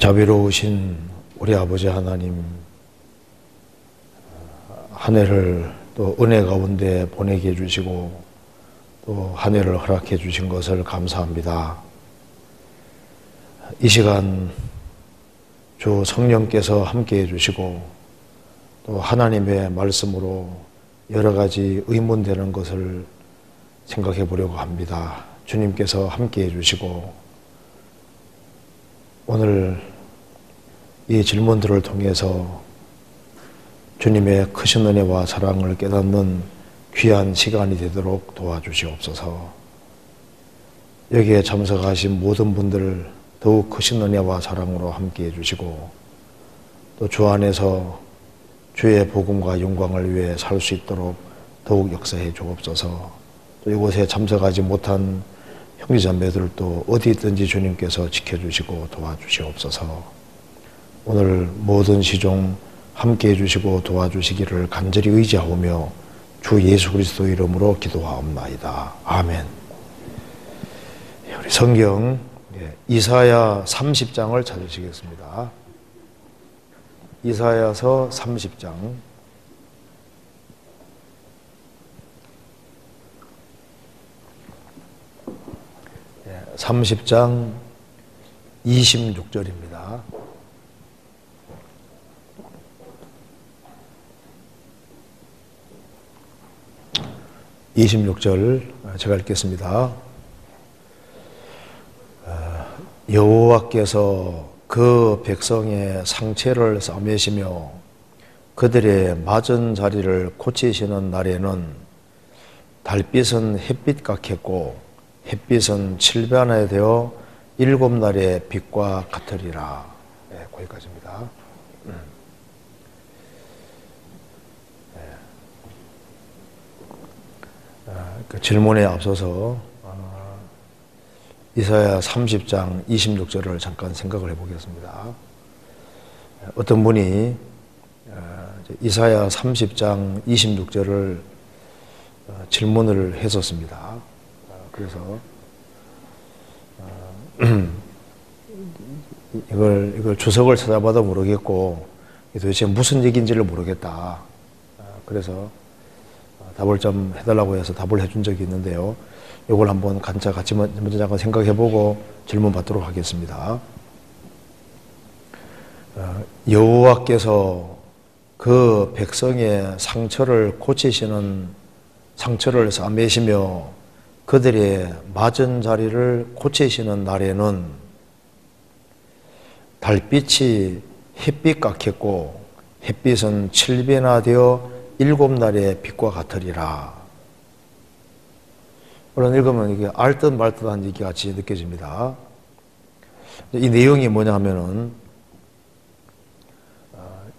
자비로우신 우리 아버지 하나님, 한 해를 또 은혜 가운데 보내게 해주시고 또 한 해를 허락해 주신 것을 감사합니다. 이 시간 주 성령께서 함께 해주시고 또 하나님의 말씀으로 여러 가지 의문되는 것을 생각해 보려고 합니다. 주님께서 함께 해주시고 오늘 이 질문들을 통해서 주님의 크신 은혜와 사랑을 깨닫는 귀한 시간이 되도록 도와주시옵소서. 여기에 참석하신 모든 분들 더욱 크신 은혜와 사랑으로 함께 해주시고 또 주 안에서 주의 복음과 영광을 위해 살 수 있도록 더욱 역사해 주옵소서. 또 이곳에 참석하지 못한 형제자매들도 어디 있든지 주님께서 지켜주시고 도와주시옵소서. 오늘 모든 시종 함께 해주시고 도와주시기를 간절히 의지하오며 주 예수 그리스도 이름으로 기도하옵나이다. 아멘. 우리 성경 이사야 30장을 찾으시겠습니다. 이사야서 30장 30장 26절입니다. 26절 제가 읽겠습니다. 여호와께서 그 백성의 상처를 싸매시며 그들의 맞은 자리를 고치시는 날에는 달빛은 햇빛 같겠고 햇빛은 칠변에 되어 일곱 날의 빛과 같으리라. 네, 거기까지입니다. 그 질문에 앞서서 이사야 30장 26절을 잠깐 생각을 해보겠습니다. 어떤 분이 이사야 30장 26절을 질문을 했었습니다. 그래서 이걸 주석을 찾아봐도 모르겠고 도대체 무슨 얘기인지를 모르겠다. 그래서 답을 좀 해달라고 해서 답을 해준 적이 있는데요. 이걸 한번 같이 먼저 잠깐 생각해보고 질문 받도록 하겠습니다. 여호와께서 그 백성의 상처를 고치시는 상처를 싸매시며 그들의 맞은 자리를 고치시는 날에는 달빛이 햇빛 같겠고 햇빛은 칠배나 되어 일곱 날의 빛과 같으리라. 물론 읽으면 이게 알듯 말듯한 얘기 같이 느껴집니다. 이 내용이 뭐냐 하면은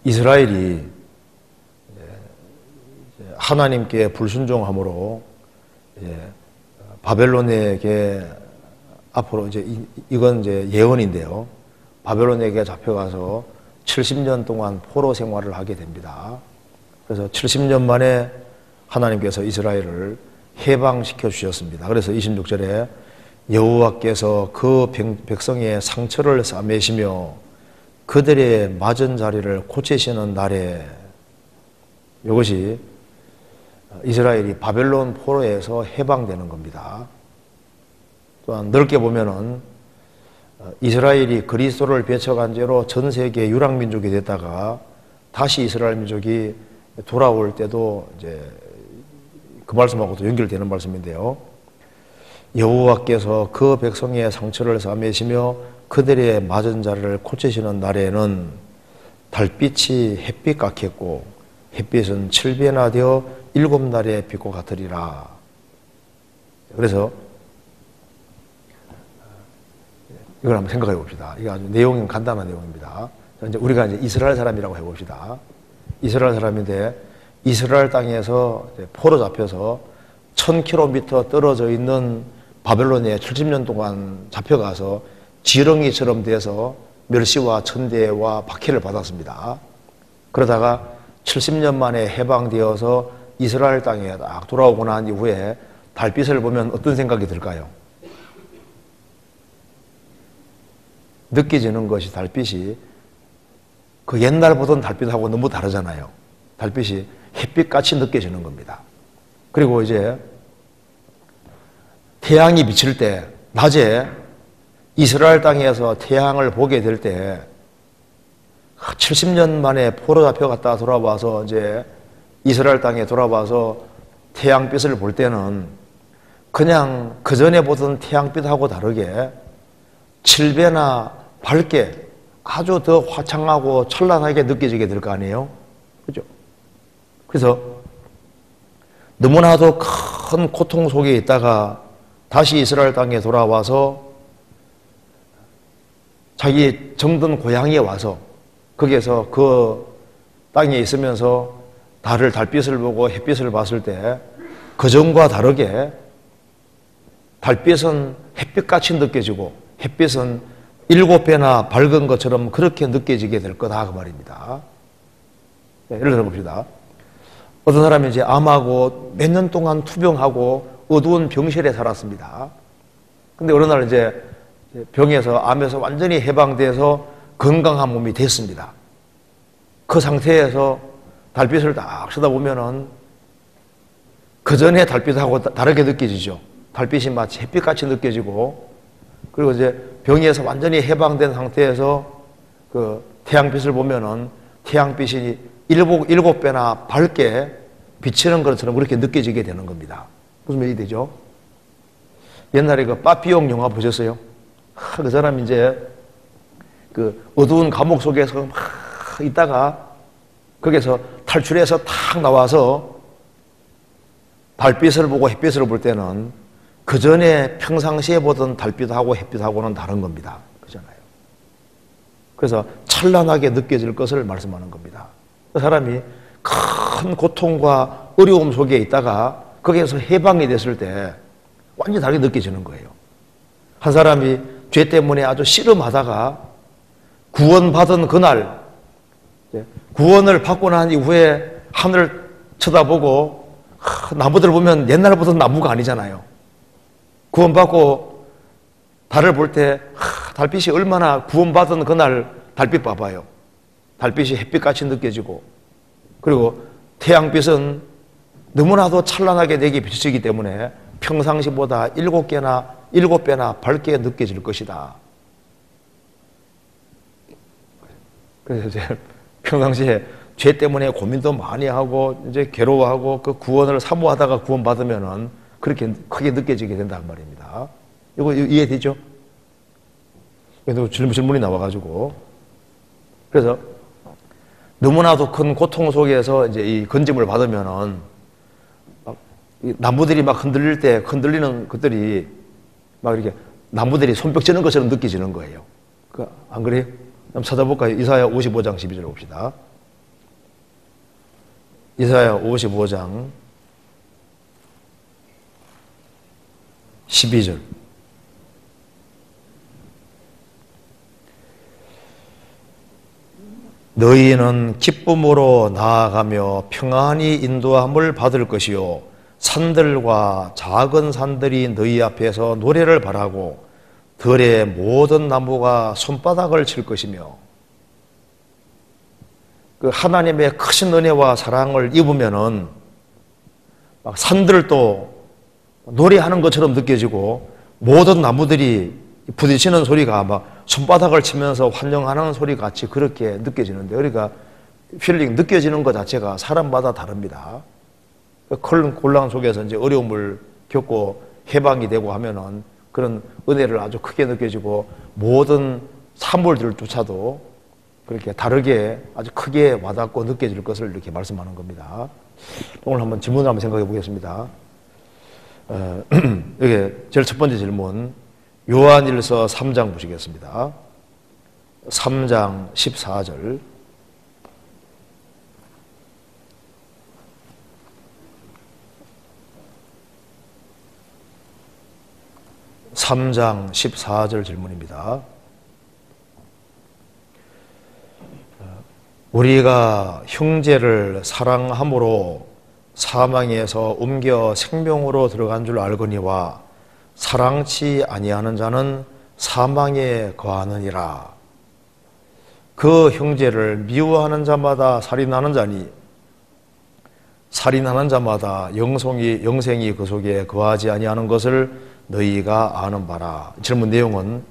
이스라엘이 하나님께 불순종함으로 바벨론에게 앞으로 이건 예언인데요. 바벨론에게 잡혀가서 70년 동안 포로 생활을 하게 됩니다. 그래서 70년 만에 하나님께서 이스라엘을 해방시켜 주셨습니다. 그래서 26절에 여호와께서 그 백성의 상처를 싸매시며 그들의 맞은 자리를 고치시는 날에, 이것이 이스라엘이 바벨론 포로에서 해방되는 겁니다. 또한 넓게 보면은 이스라엘이 그리스도를 배척한 죄로 전 세계 유랑민족이 됐다가 다시 이스라엘 민족이 돌아올 때도 그 말씀하고도 연결되는 말씀인데요. 여호와께서 그 백성의 상처를 싸매시며 그들의 맞은 자를 고치시는 날에는 달빛이 햇빛 같겠고 햇빛은 칠배나 되어 일곱 날의 빛과 같으리라. 그래서 이걸 한번 생각해 봅시다. 이게 아주 내용은 간단한 내용입니다. 우리가 이스라엘 사람이라고 해봅시다. 이스라엘 사람인데 이스라엘 땅에서 포로 잡혀서 1000km 떨어져 있는 바벨론에 70년 동안 잡혀가서 지렁이처럼 돼서 멸시와 천대와 박해를 받았습니다. 그러다가 70년 만에 해방되어서 이스라엘 땅에 딱 돌아오고 난 이후에 달빛을 보면 어떤 생각이 들까요? 느껴지는 것이 달빛이 그 옛날 보던 달빛하고 너무 다르잖아요. 달빛이 햇빛같이 느껴지는 겁니다. 그리고 이제 태양이 비칠 때 낮에 이스라엘 땅에서 태양을 보게 될 때 70년 만에 포로 잡혀갔다 돌아와서 이제 이스라엘 땅에 돌아와서 태양빛을 볼 때는 그냥 그 전에 보던 태양빛하고 다르게 7배나 밝게 아주 더 화창하고 찬란하게 느껴지게 될 거 아니에요? 그죠? 그래서 너무나도 큰 고통 속에 있다가 다시 이스라엘 땅에 돌아와서 자기 정든 고향에 와서 거기에서 그 땅에 있으면서 달빛을 보고 햇빛을 봤을 때 그전과 다르게 달빛은 햇빛같이 느껴지고 햇빛은 7배나 밝은 것처럼 그렇게 느껴지게 될 거다 그 말입니다. 네, 예를 들어 봅시다. 어떤 사람이 이제 암하고 몇 년 동안 투병하고 어두운 병실에 살았습니다. 근데 어느 날 이제 병에서 암에서 완전히 해방돼서 건강한 몸이 됐습니다. 그 상태에서 달빛을 딱 쳐다보면은 그 전에 달빛하고 다르게 느껴지죠. 달빛이 마치 햇빛같이 느껴지고, 그리고 이제 병에서 완전히 해방된 상태에서 그 태양빛을 보면은 태양빛이 7배나 밝게 비치는 것처럼 그렇게 느껴지게 되는 겁니다. 무슨 말이 되죠? 옛날에 그 빠삐용 영화 보셨어요? 그 사람 이제 그 어두운 감옥 속에서 막 있다가 거기서 탈출해서 탁 나와서 달빛을 보고 햇빛을 볼 때는 그 전에 평상시에 보던 달빛하고 햇빛하고는 다른 겁니다. 그잖아요. 그래서 찬란하게 느껴질 것을 말씀하는 겁니다. 그 사람이 큰 고통과 어려움 속에 있다가 거기에서 해방이 됐을 때 완전히 다르게 느껴지는 거예요. 한 사람이 죄 때문에 아주 씨름하다가 구원받은 그날, 구원을 받고 난 이후에 하늘을 쳐다보고 나무들 보면 옛날 보던 나무가 아니잖아요. 구원받고 달을 볼 때 달빛이 얼마나 구원받은 그날 달빛 봐봐요. 달빛이 햇빛같이 느껴지고, 그리고 태양빛은 너무나도 찬란하게 내게 비치기 때문에 평상시보다 7배나 밝게 느껴질 것이다. 그래서 이제 평상시에 죄 때문에 고민도 많이 하고 이제 괴로워하고 그 구원을 사모하다가 구원받으면은 그렇게 크게 느껴지게 된단 말입니다. 이거 이해되죠? 그래도 질문이 나와가지고, 그래서 너무나도 큰 고통 속에서 이제 이 건짐을 받으면은 막 나무들이 막 흔들릴 때 흔들리는 것들이 막 이렇게 나무들이 손뼉 치는 것처럼 느껴지는 거예요. 안 그래요? 한번 찾아볼까요? 이사야 55장 12절 봅시다. 이사야 55장 12절. 너희는 기쁨으로 나아가며 평안히 인도함을 받을 것이요 산들과 작은 산들이 너희 앞에서 노래를 바라고 들의 모든 나무가 손바닥을 칠 것이며, 그 하나님의 크신 은혜와 사랑을 입으면은 막 산들도 노래하는 것처럼 느껴지고 모든 나무들이 부딪히는 소리가 막 손바닥을 치면서 환영하는 소리 같이 그렇게 느껴지는데, 그러니까 필링 느껴지는 것 자체가 사람마다 다릅니다. 큰 곤란 속에서 이제 어려움을 겪고 해방이 되고 하면은 그런 은혜를 아주 크게 느껴지고 모든 산물들조차도 그렇게 다르게 아주 크게 와닿고 느껴질 것을 이렇게 말씀하는 겁니다. 오늘 한번 질문을 한번 생각해 보겠습니다. 여기 제일 첫 번째 질문, 요한일서 3장 보시겠습니다. 3장 14절. (3장 14절) 질문입니다. 우리가 형제를 사랑함으로 사망에서 옮겨 생명으로 들어간 줄 알거니와 사랑치 아니하는 자는 사망에 거하느니라. 그 형제를 미워하는 자마다 살인하는 자니 살인하는 자마다 영생이 그 속에 거하지 아니하는 것을 너희가 아는 바라. 질문 내용은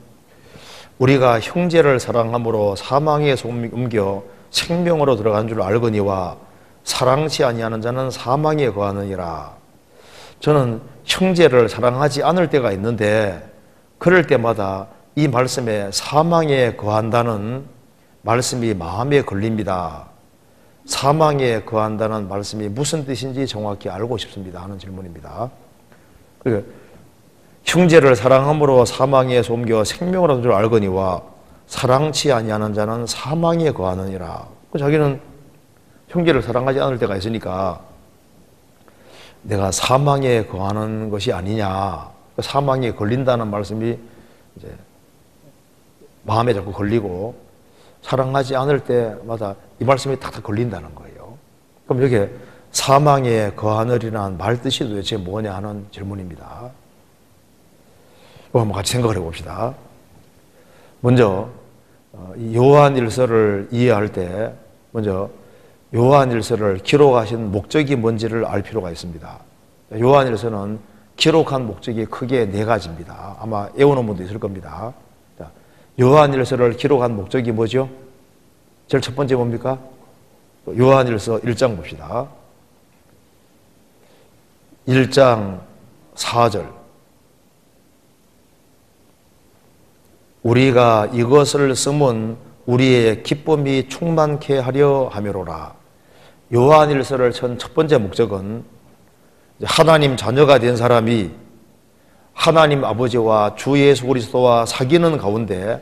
우리가 형제를 사랑함으로 사망에 옮겨 생명으로 들어간 줄 알거니와 사랑치 아니하는 자는 사망에 거하느니라. 저는 형제를 사랑하지 않을 때가 있는데 그럴 때마다 이 말씀에 사망에 거한다는 말씀이 마음에 걸립니다. 사망에 거한다는 말씀이 무슨 뜻인지 정확히 알고 싶습니다 하는 질문입니다. 형제를 사랑함으로 사망에 옮겨 생명을 얻은 줄 알거니와 사랑치 아니하는 자는 사망에 거하느니라. 자기는 형제를 사랑하지 않을 때가 있으니까 내가 사망에 거하는 것이 아니냐, 사망에 걸린다는 말씀이 이제 마음에 자꾸 걸리고 사랑하지 않을 때마다 이 말씀이 탁탁 걸린다는 거예요. 그럼 여기에 사망에 거하느리라는 말 뜻이 도대체 뭐냐 하는 질문입니다. 한번 같이 생각을 해봅시다. 먼저 요한일서를 이해할 때 먼저 요한일서를 기록하신 목적이 뭔지를 알 필요가 있습니다. 요한일서는 기록한 목적이 크게 네 가지입니다. 아마 외우는 분도 있을 겁니다. 요한일서를 기록한 목적이 뭐죠? 제일 첫 번째 뭡니까? 요한일서 1장 봅시다. 1장 4절. 우리가 이것을 쓰면 우리의 기쁨이 충만케 하려 함이로라. 요한일서를 첫 번째 목적은 하나님 자녀가 된 사람이 하나님 아버지와 주 예수 그리스도와 사귀는 가운데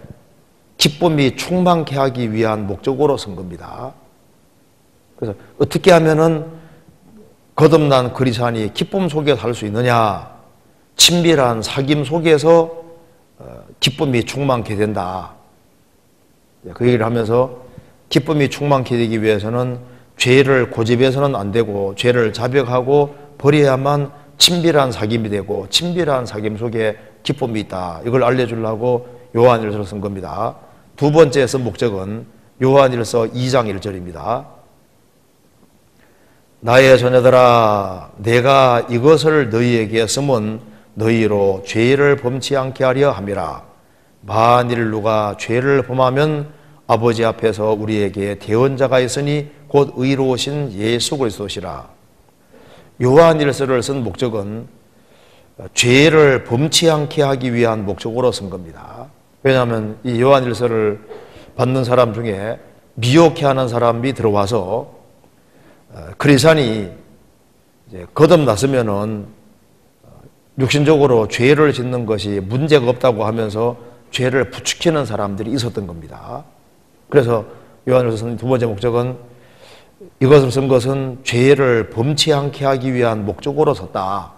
기쁨이 충만케 하기 위한 목적으로 쓴 겁니다. 그래서 어떻게 하면은 거듭난 그리스도인이 기쁨 속에 살 수 있느냐? 친밀한 사귐 속에서 기쁨이 충만케 된다. 그 얘기를 하면서 기쁨이 충만케 되기 위해서는 죄를 고집해서는 안 되고 죄를 자백하고 버려야만 친밀한 사귐이 되고 친밀한 사귐 속에 기쁨이 있다. 이걸 알려주려고 요한일서를 쓴 겁니다. 두 번째 쓴 목적은 요한일서 2장 1절입니다. 나의 자녀들아, 내가 이것을 너희에게 쓰면 너희로 죄를 범치 않게 하려 함이라. 만일 누가 죄를 범하면 아버지 앞에서 우리에게 대언자가 있으니 곧 의로우신 예수 그리스도시라. 요한일서를 쓴 목적은 죄를 범치 않게 하기 위한 목적으로 쓴 겁니다. 왜냐하면 이 요한일서를 받는 사람 중에 미혹해하는 사람이 들어와서 그리스도인이 거듭났으면은 육신적으로 죄를 짓는 것이 문제가 없다고 하면서 죄를 부추기는 사람들이 있었던 겁니다. 그래서 요한일서 쓴 두 번째 목적은 이것을 쓴 것은 죄를 범치 않게 하기 위한 목적으로 썼다.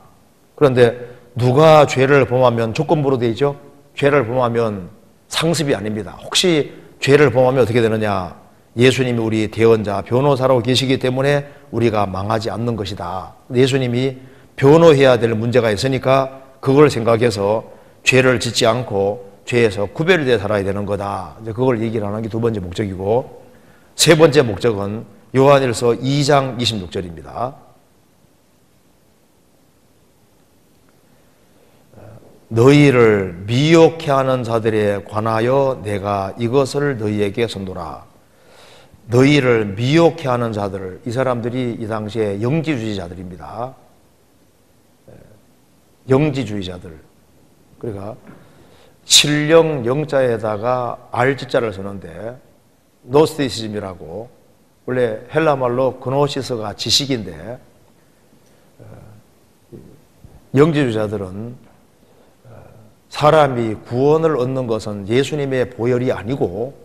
그런데 누가 죄를 범하면 조건부로 되어 있죠? 죄를 범하면 상습이 아닙니다. 혹시 죄를 범하면 어떻게 되느냐? 예수님이 우리 대언자, 변호사로 계시기 때문에 우리가 망하지 않는 것이다. 예수님이 변호해야 될 문제가 있으니까 그걸 생각해서 죄를 짓지 않고 죄에서 구별되어 살아야 되는 거다. 이제 그걸 얘기를 하는 게 두 번째 목적이고, 세 번째 목적은 요한일서 2장 26절입니다. 너희를 미혹해 하는 자들에 관하여 내가 이것을 너희에게 선도라. 너희를 미혹해 하는 자들, 이 사람들이 이 당시에 영지주의자들입니다. 영지주의자들. 그러니까 신령 영자에다가 알지자를 쓰는데 노스티시즘이라고, 원래 헬라말로 그노시스가 지식인데 영지주의자들은 사람이 구원을 얻는 것은 예수님의 보혈이 아니고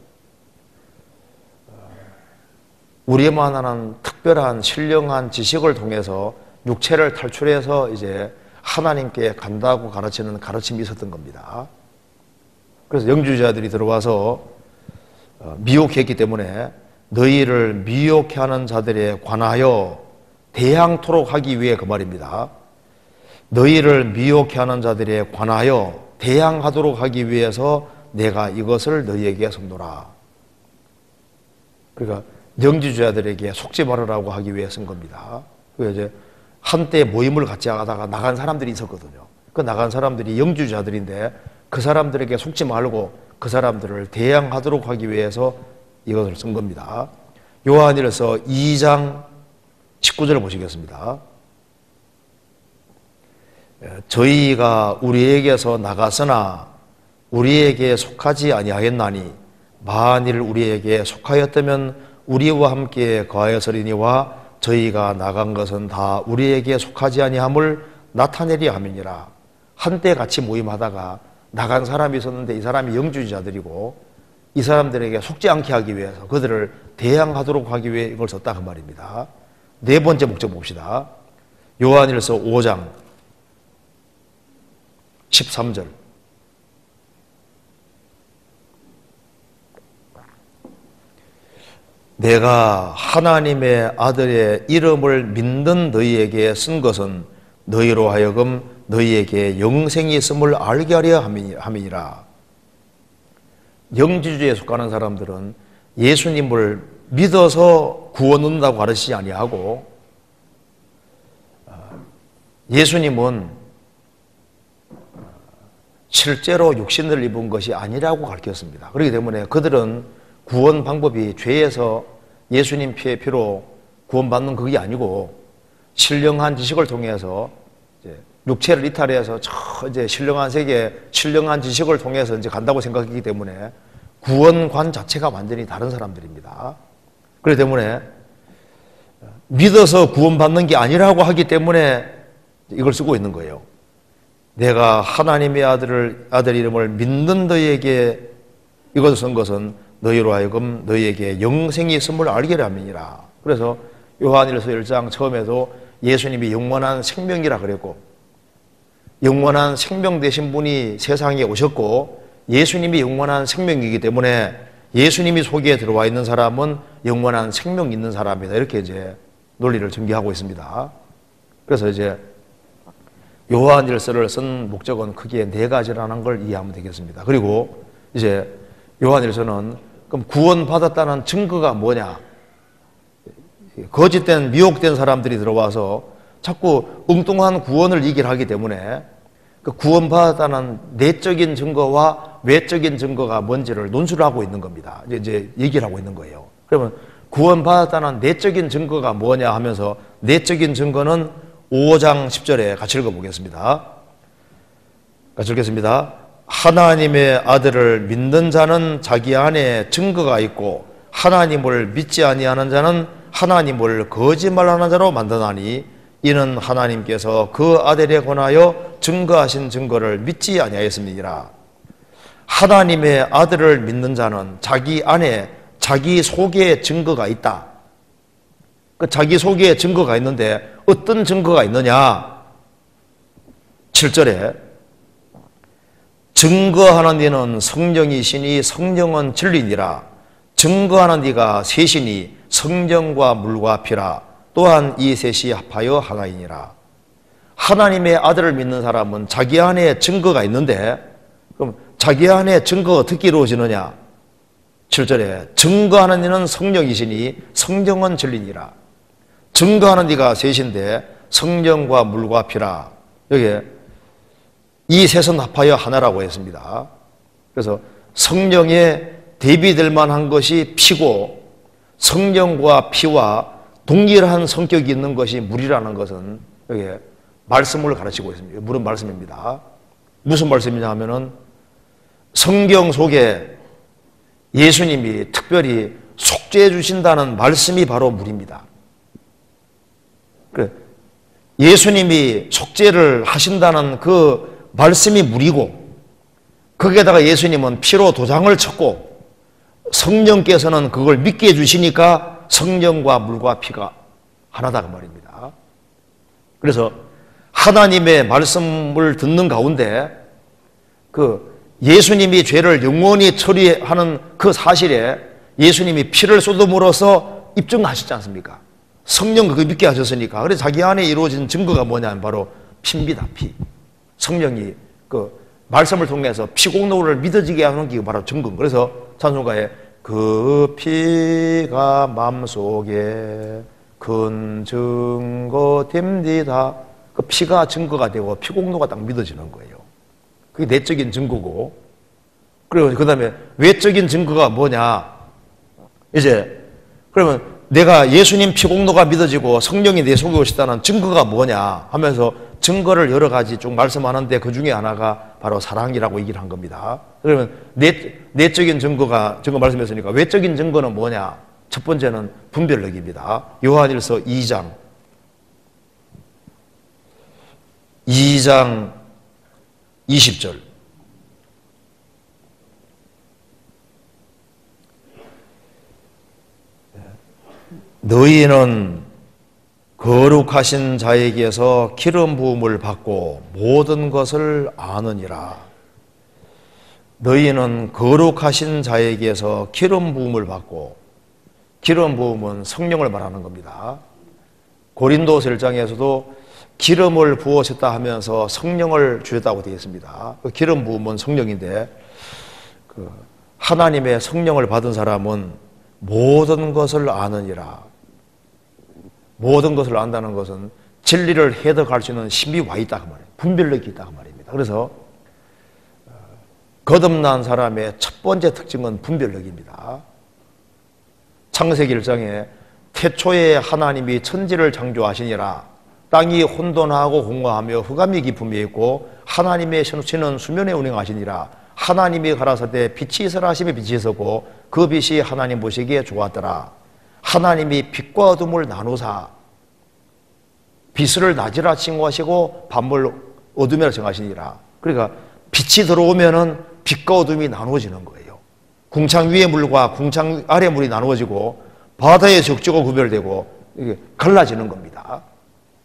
우리만 하는 특별한 신령한 지식을 통해서 육체를 탈출해서 이제 하나님께 간다고 가르치는 가르침이 있었던 겁니다. 그래서 영주주의자들이 들어와서 미혹했기 때문에 너희를 미혹해 하는 자들에 관하여 대항토록 하기 위해 그 말입니다. 너희를 미혹해 하는 자들에 관하여 대항하도록 하기 위해서 내가 이것을 너희에게 썼노라. 그러니까 영지주자들에게 속지 말으라고 하기 위해 쓴 겁니다. 그 이제 한때 모임을 같이 하다가 나간 사람들이 있었거든요. 그 나간 사람들이 영지주자들인데 그 사람들에게 속지 말고 그 사람들을 대항하도록 하기 위해서 이것을 쓴 겁니다. 요한일서 2장 19절을 보시겠습니다. 저희가 우리에게서 나갔으나 우리에게 속하지 아니하였나니 만일 우리에게 속하였다면 우리와 함께 거하였으리니와 저희가 나간 것은 다 우리에게 속하지 아니함을 나타내리 함이니라. 한때 같이 모임하다가 나간 사람이 있었는데 이 사람이 영주자들이고 이 사람들에게 속지 않게 하기 위해서 그들을 대항하도록 하기 위해 이걸 썼다 그 말입니다. 네 번째 목적 봅시다. 요한일서 5장 13절. 내가 하나님의 아들의 이름을 믿는 너희에게 쓴 것은 너희로 하여금 너희에게 영생이 있음을 알게 하려 함이니라. 영지주의에 속하는 사람들은 예수님을 믿어서 구원 얻는다고 가르치지 아니하고 예수님은 실제로 육신을 입은 것이 아니라고 가르쳤습니다. 그렇기 때문에 그들은 구원 방법이 죄에서 예수님 피로 구원받는 그게 아니고 신령한 지식을 통해서 이제 육체를 이탈해서 이제 신령한 세계, 신령한 지식을 통해서 이제 간다고 생각했기 때문에 구원관 자체가 완전히 다른 사람들입니다. 그렇기 때문에 믿어서 구원받는 게 아니라고 하기 때문에 이걸 쓰고 있는 거예요. 내가 하나님의 아들 이름을 믿는 너희에게 이것을 쓴 것은 너희로 하여금 너희에게 영생이 있음을 알게 함이니라. 그래서 요한일서 1장 처음에도 예수님이 영원한 생명이라 그랬고 영원한 생명 되신 분이 세상에 오셨고 예수님이 영원한 생명이기 때문에 예수님이 속에 들어와 있는 사람은 영원한 생명 있는 사람이다. 이렇게 이제 논리를 전개하고 있습니다. 그래서 이제 요한일서를 쓴 목적은 크게 네 가지라는 걸 이해하면 되겠습니다. 그리고 이제 요한일서는 그럼 구원받았다는 증거가 뭐냐? 거짓된 미혹된 사람들이 들어와서 자꾸 엉뚱한 구원을 얘기를 하기 때문에 그 구원받았다는 내적인 증거와 외적인 증거가 뭔지를 논술을 하고 있는 겁니다. 이제 얘기를 하고 있는 거예요. 그러면 구원받았다는 내적인 증거가 뭐냐 하면서 내적인 증거는 5장 10절에 같이 읽어보겠습니다. 같이 읽겠습니다. 하나님의 아들을 믿는 자는 자기 안에 증거가 있고 하나님을 믿지 아니하는 자는 하나님을 거짓말하는 자로 만드나니 이는 하나님께서 그 아들에 관하여 증거하신 증거를 믿지 아니하였음이니라. 하나님의 아들을 믿는 자는 자기 안에 자기 속에 증거가 있다. 그 자기 속에 증거가 있는데 어떤 증거가 있느냐? 7절에 증거하는 이는 성령이시니 성령은 진리니라. 증거하는 이가 셋이니 성령과 물과 피라. 또한 이 셋이 합하여 하나이니라. 하나님의 아들을 믿는 사람은 자기 안에 증거가 있는데 그럼 자기 안에 증거가 어떻게 이루어지느냐? 7절에 증거하는 이는 성령이시니 성령은 진리니라. 증거하는 이가 셋인데 성령과 물과 피라. 여기에 이 셋은 합하여 하나라고 했습니다. 그래서 성령에 대비될 만한 것이 피고 성령과 피와 동일한 성격이 있는 것이 물이라는 것은 여기에 말씀을 가르치고 있습니다. 물은 말씀입니다. 무슨 말씀이냐 하면은 성경 속에 예수님이 특별히 속죄해 주신다는 말씀이 바로 물입니다. 예수님이 속죄를 하신다는 그 말씀이 물이고 거기에다가 예수님은 피로 도장을 쳤고 성령께서는 그걸 믿게 해주시니까 성령과 물과 피가 하나다 그 말입니다. 그래서 하나님의 말씀을 듣는 가운데 그 예수님이 죄를 영원히 처리하는 그 사실에 예수님이 피를 쏟음으로써 입증하셨지 않습니까? 성령 그거 믿게 하셨으니까. 그래서 자기 안에 이루어진 증거가 뭐냐면 바로 피입니다. 피. 성령이 그 말씀을 통해서 피공로를 믿어지게 하는 게 바로 증거. 그래서 찬송가에 그 피가 마음속에 큰 증거 됩니다. 그 피가 증거가 되고 피공로가 딱 믿어지는 거예요. 그게 내적인 증거고. 그리고 그 다음에 외적인 증거가 뭐냐. 이제 그러면 내가 예수님 피공로가 믿어지고 성령이 내 속에 오시다는 증거가 뭐냐 하면서 증거를 여러 가지 쭉 말씀하는데 그 중에 하나가 바로 사랑이라고 얘기를 한 겁니다. 그러면 내적인 증거 말씀했으니까 외적인 증거는 뭐냐? 첫 번째는 분별력입니다. 요한일서 2장 20절. 너희는 거룩하신 자에게서 기름 부음을 받고 모든 것을 아느니라. 너희는 거룩하신 자에게서 기름 부음을 받고, 기름 부음은 성령을 말하는 겁니다. 고린도서 1장에서도 기름을 부으셨다 하면서 성령을 주셨다고 되어 있습니다. 그 기름 부음은 성령인데 하나님의 성령을 받은 사람은 모든 것을 아느니라. 모든 것을 안다는 것은 진리를 해석할 수 있는 힘이 와 있다 그 말이에요. 분별력이 있다 그 말입니다. 그래서 거듭난 사람의 첫 번째 특징은 분별력입니다. 창세기 1장에 태초에 하나님이 천지를 창조하시니라. 땅이 혼돈하고 공허하며 흑암이 깊음이 있고 하나님의 신우치는 수면에 운행하시니라. 하나님이 가라사대 빛이 있으라 하시며 빛이 있었고 그 빛이 하나님 보시기에 좋았더라. 하나님이 빛과 어둠을 나누사 빛을 낮이라 칭호하시고 밤을 어둠이라 정하시니라. 그러니까 빛이 들어오면은 빛과 어둠이 나누어지는 거예요. 궁창 위의 물과 궁창 아래 물이 나누어지고 바다의 적지가 구별되고 이게 갈라지는 겁니다.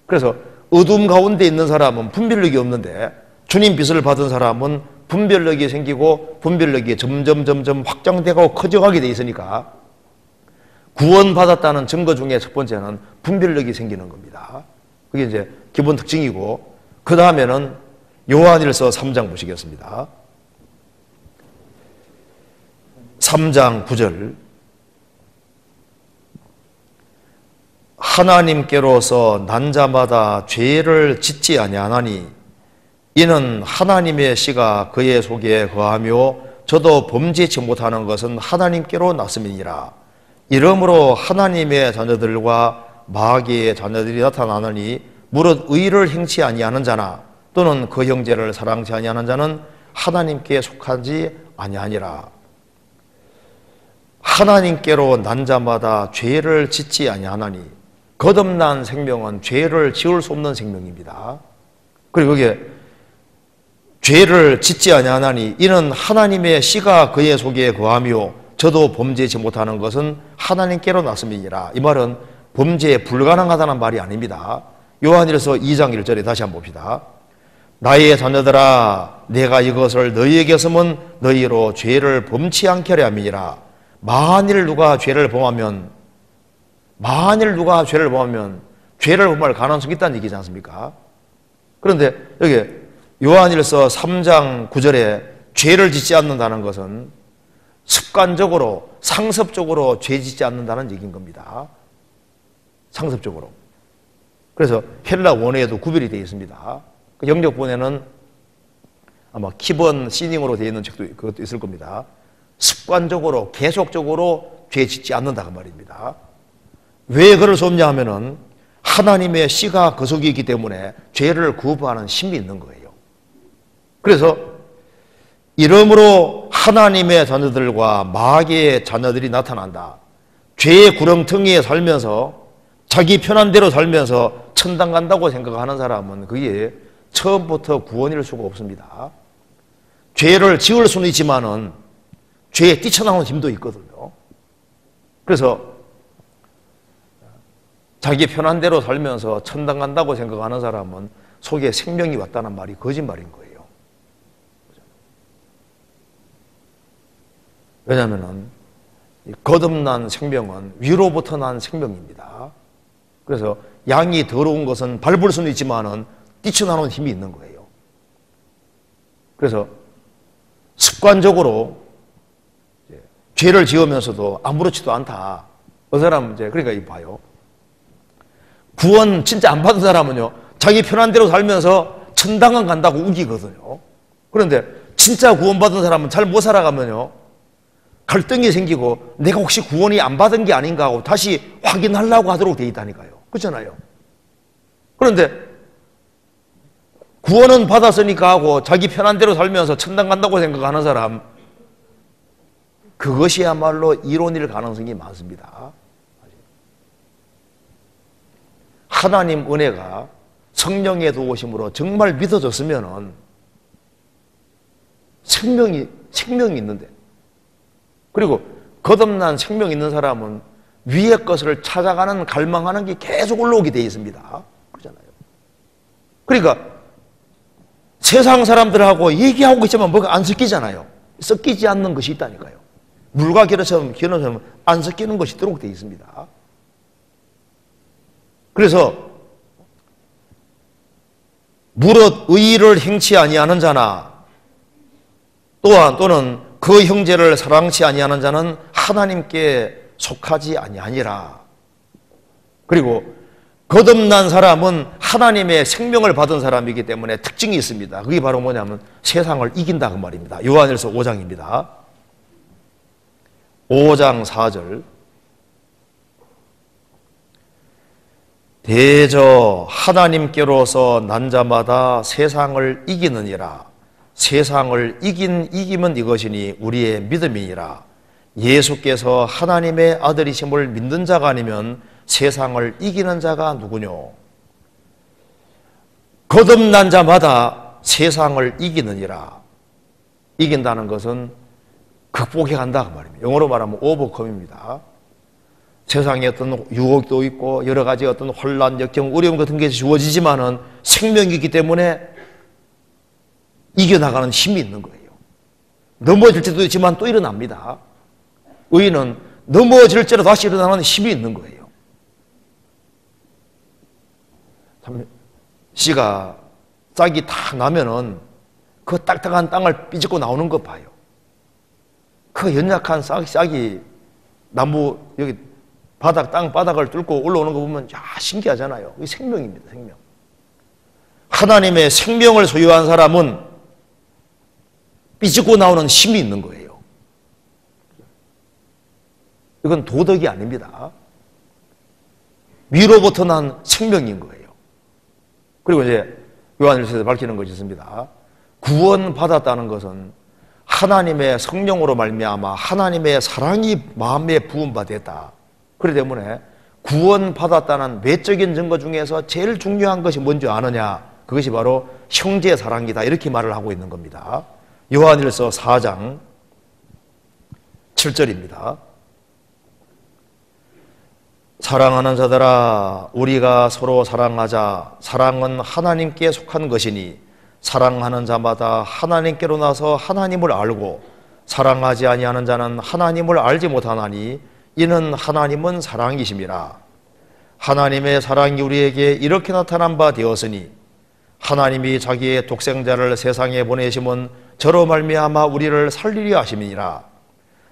그래서 어둠 가운데 있는 사람은 분별력이 없는데 주님 빛을 받은 사람은 분별력이 생기고 분별력이 점점 확장되고 커져가게 돼 있으니까 구원받았다는 증거 중에 첫 번째는 분별력이 생기는 겁니다. 그게 이제 기본 특징이고, 그 다음에는 요한일서 3장 보시겠습니다. 3장 9절. 하나님께로서 난 자마다 죄를 짓지 아니하나니 이는 하나님의 씨가 그의 속에 거하며 저도 범죄치 못하는 것은 하나님께로 났음이니라. 이러므로 하나님의 자녀들과 마귀의 자녀들이 나타나느니 무릇 의를 행치 아니하는 자나 또는 그 형제를 사랑치 아니하는 자는 하나님께 속하지 아니하니라. 하나님께로 난 자마다 죄를 짓지 아니하나니, 거듭난 생명은 죄를 지을 수 없는 생명입니다. 그리고 여기에 죄를 짓지 아니하나니 이는 하나님의 씨가 그의 속에 거하며 저도 범죄치 못하는 것은 하나님께로 났음이니라. 이 말은 범죄에 불가능하다는 말이 아닙니다. 요한일서 2장 1절에 다시 한번 봅시다. 나의 자녀들아 내가 이것을 너희에게 쓰면 너희로 죄를 범치 않게 하려 함이니라. 만일 누가 죄를 범하면 죄를 범할 가능성이 있다는 얘기지 않습니까? 그런데 여기 요한일서 3장 9절에 죄를 짓지 않는다는 것은 습관적으로 상습적으로 죄 짓지 않는다는 얘기인 겁니다. 상습적으로. 그래서 헬라 원어에도 구별이 되어 있습니다. 영역본에는 아마 키번 시닝으로 되어 있는 책도 그것도 있을 겁니다. 습관적으로 계속적으로 죄 짓지 않는다 그 말입니다. 왜 그럴 수 없냐 하면은 하나님의 씨가 그 속에 있기 때문에 죄를 구분하는 힘이 있는 거예요. 그래서 이러므로 하나님의 자녀들과 마귀의 자녀들이 나타난다. 죄의 구렁텅이에 살면서 자기 편한 대로 살면서 천당 간다고 생각하는 사람은 그게 처음부터 구원일 수가 없습니다. 죄를 지을 수는 있지만은 죄에 뛰쳐나오는 힘도 있거든요. 그래서 자기 편한 대로 살면서 천당 간다고 생각하는 사람은 속에 생명이 왔다는 말이 거짓말인 거예요. 왜냐하면 거듭난 생명은 위로부터 난 생명입니다. 그래서 양이 더러운 것은 밟을 수는 있지만은 뛰쳐나오는 힘이 있는 거예요. 그래서 습관적으로 죄를 지으면서도 아무렇지도 않다. 그 사람은 이제 그러니까 이 봐요. 구원 진짜 안 받은 사람은요, 자기 편한 대로 살면서 천당은 간다고 우기거든요. 그런데 진짜 구원받은 사람은 잘 못 살아가면요, 갈등이 생기고 내가 혹시 구원이 안 받은 게 아닌가 하고 다시 확인하려고 하도록 돼 있다니까요. 그렇잖아요. 그런데 구원은 받았으니까 하고 자기 편한 대로 살면서 천당 간다고 생각하는 사람, 그것이야말로 이론일 가능성이 많습니다. 하나님 은혜가 성령의 도우심으로 정말 믿어졌으면은 생명이 있는데, 그리고 거듭난 생명 있는 사람은 위의 것을 찾아가는, 갈망하는 게 계속 올라오게 되어 있습니다. 그렇잖아요. 그러니까 세상 사람들하고 얘기하고 있지만 뭐가 안 섞이잖아요. 섞이지 않는 것이 있다니까요. 물과 기름처럼 안 섞이는 것이 있도록 되어 있습니다. 그래서 무릇 의의를 행치 아니하는 자나 또는 그 형제를 사랑치 아니하는 자는 하나님께 속하지 아니하니라. 그리고 거듭난 사람은 하나님의 생명을 받은 사람이기 때문에 특징이 있습니다. 그게 바로 뭐냐면 세상을 이긴다 그 말입니다. 요한일서 5장입니다. 5장 4절. 대저 하나님께로서 난 자마다 세상을 이기느니라. 세상을 이기면 이것이니 우리의 믿음이니라. 예수께서 하나님의 아들이심을 믿는 자가 아니면 세상을 이기는 자가 누구뇨? 거듭난 자마다 세상을 이기느니라. 이긴다는 것은 극복해 간다 그 말입니다. 영어로 말하면 오버컴입니다. 세상에 어떤 유혹도 있고 여러 가지 어떤 혼란, 역경, 어려움 같은 게 주어지지만은 생명이 있기 때문에 이겨나가는 힘이 있는 거예요. 넘어질 때도 있지만 또 일어납니다. 의인은 넘어질지라도 다시 일어나는 힘이 있는 거예요. 씨가 싹이 다 나면은 그 딱딱한 땅을 삐집고 나오는 거 봐요. 그 연약한 싹이 나무 여기 땅바닥을 뚫고 올라오는 거 보면 야 신기하잖아요. 이게 생명입니다. 생명. 하나님의 생명을 소유한 사람은 삐집고 나오는 힘이 있는 거예요. 이건 도덕이 아닙니다. 위로부터 난 생명인 거예요. 그리고 이제 요한일서에서 밝히는 것이 있습니다. 구원받았다는 것은 하나님의 성령으로 말미암아 하나님의 사랑이 마음에 부음받았다. 그렇기 때문에 구원받았다는 외적인 증거 중에서 제일 중요한 것이 뭔지 아느냐? 그것이 바로 형제 사랑이다. 이렇게 말을 하고 있는 겁니다. 요한일서 4장 7절입니다. 사랑하는 자들아 우리가 서로 사랑하자. 사랑은 하나님께 속한 것이니 사랑하는 자마다 하나님께로 나서 하나님을 알고 사랑하지 아니하는 자는 하나님을 알지 못하나니 이는 하나님은 사랑이심이라. 하나님의 사랑이 우리에게 이렇게 나타난 바 되었으니 하나님이 자기의 독생자를 세상에 보내심은 저로 말미암아 우리를 살리려 하심이니라.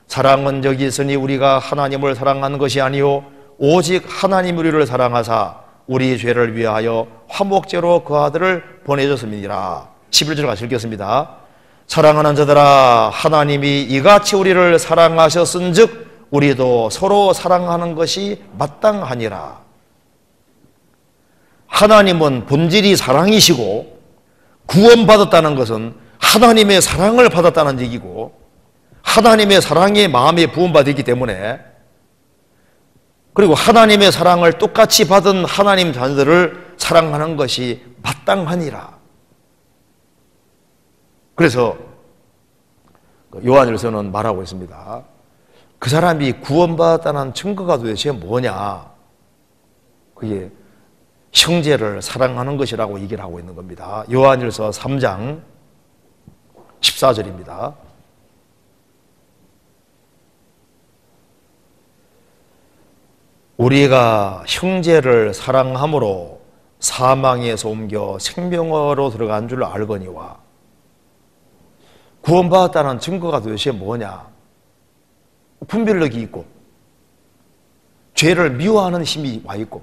사랑은 여기 있으니 우리가 하나님을 사랑한 것이 아니요 오직 하나님 우리를 사랑하사 우리 죄를 위하여 화목제로 그 아들을 보내줬음이니라. 11절 같이 읽겠습니다. 사랑하는 자들아 하나님이 이같이 우리를 사랑하셨은즉 우리도 서로 사랑하는 것이 마땅하니라. 하나님은 본질이 사랑이시고 구원받았다는 것은 하나님의 사랑을 받았다는 얘기고 하나님의 사랑이 마음에 부음받았기 때문에 그리고 하나님의 사랑을 똑같이 받은 하나님 자녀들을 사랑하는 것이 마땅하니라. 그래서 요한일서는 말하고 있습니다. 그 사람이 구원받았다는 증거가 도대체 뭐냐? 그게 형제를 사랑하는 것이라고 얘기를 하고 있는 겁니다. 요한일서 3장 14절입니다. 우리가 형제를 사랑함으로 사망에서 옮겨 생명으로 들어간 줄 알거니와 구원받았다는 증거가 도대체 뭐냐? 분별력이 있고 죄를 미워하는 힘이 와 있고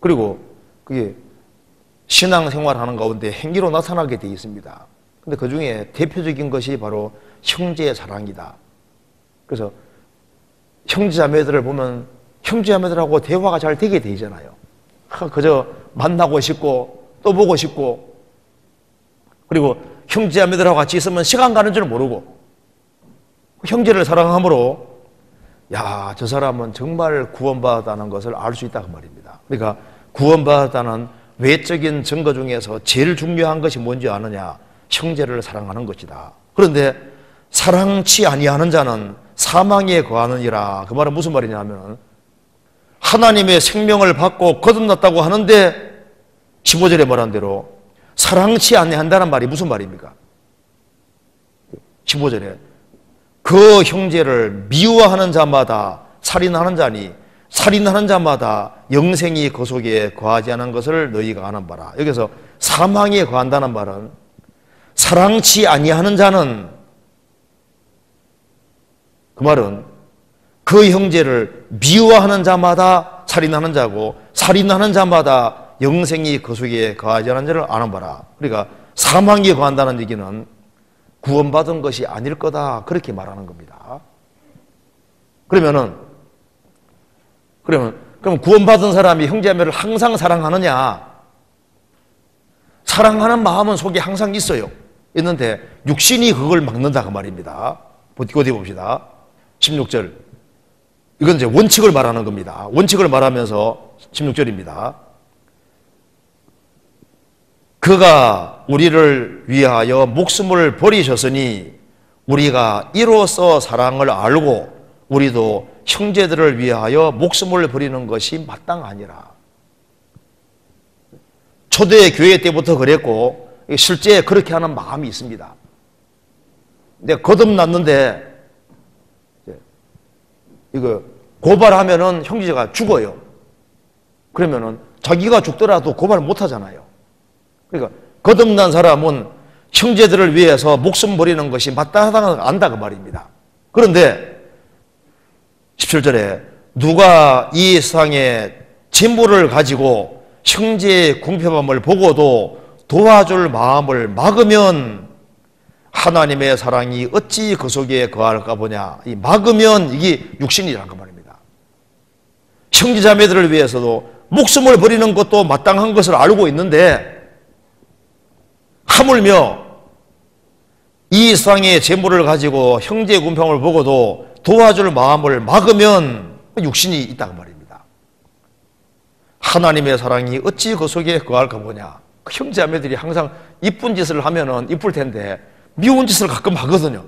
그리고 그게 신앙생활하는 가운데 행위로 나타나게 되어 있습니다. 근데 그 중에 대표적인 것이 바로 형제의 사랑이다. 그래서 형제자매들을 보면 형제자매들하고 대화가 잘 되게 되잖아요. 그저 만나고 싶고 또 보고 싶고 그리고 형제자매들하고 같이 있으면 시간 가는 줄 모르고 형제를 사랑함으로 야, 저 사람은 정말 구원받았다는 것을 알 수 있다 그 말입니다. 그러니까 구원받았다는 외적인 증거 중에서 제일 중요한 것이 뭔지 아느냐? 형제를 사랑하는 것이다. 그런데 사랑치 아니하는 자는 사망에 거하느니라. 그 말은 무슨 말이냐면 하나님의 생명을 받고 거듭났다고 하는데 15절에 말한 대로 사랑치 아니한다는 말이 무슨 말입니까? 15절에 그 형제를 미워하는 자마다 살인하는 자니 살인하는 자마다 영생이 그 속에 거하지 않은 것을 너희가 아는 바라. 여기서 사망에 거한다는 말은 사랑치 아니하는 자는 그 말은 그 형제를 미워하는 자마다 살인하는 자고 살인하는 자마다 영생이 그 속에 거하지 않은 자를 아는 바라. 그러니까 사망에 거한다는 얘기는 구원받은 것이 아닐 거다 그렇게 말하는 겁니다. 그럼 구원받은 사람이 형제자매를 항상 사랑하느냐? 사랑하는 마음은 속에 항상 있어요. 있는데 육신이 그걸 막는다 그 말입니다. 어디 봅시다. 16절. 이건 이제 원칙을 말하는 겁니다. 원칙을 말하면서 16절입니다. 그가 우리를 위하여 목숨을 버리셨으니 우리가 이로써 사랑을 알고 우리도 형제들을 위하여 목숨을 버리는 것이 마땅하니라. 초대 교회 때부터 그랬고 실제 그렇게 하는 마음이 있습니다. 근데 거듭났는데 이거 고발하면은 형제가 죽어요. 그러면은 자기가 죽더라도 고발 못 하잖아요. 그러니까 거듭난 사람은 형제들을 위해서 목숨 버리는 것이 마땅하다는 걸 안다 그 말입니다. 그런데 17절에 누가 이 세상의 재물을 가지고 형제의 궁핍함을 보고도 도와줄 마음을 막으면 하나님의 사랑이 어찌 그 속에 거할까 보냐. 이 막으면 이게 육신이라는 그 말입니다. 형제자매들을 위해서도 목숨을 버리는 것도 마땅한 것을 알고 있는데 하물며 이 세상의 재물을 가지고 형제의 궁핍함을 보고도 도와줄 마음을 막으면 육신이 있다고 말입니다. 하나님의 사랑이 어찌 그 속에 거할까 보냐. 그 형제자매들이 항상 이쁜 짓을 하면은 이쁠 텐데 미운 짓을 가끔 하거든요.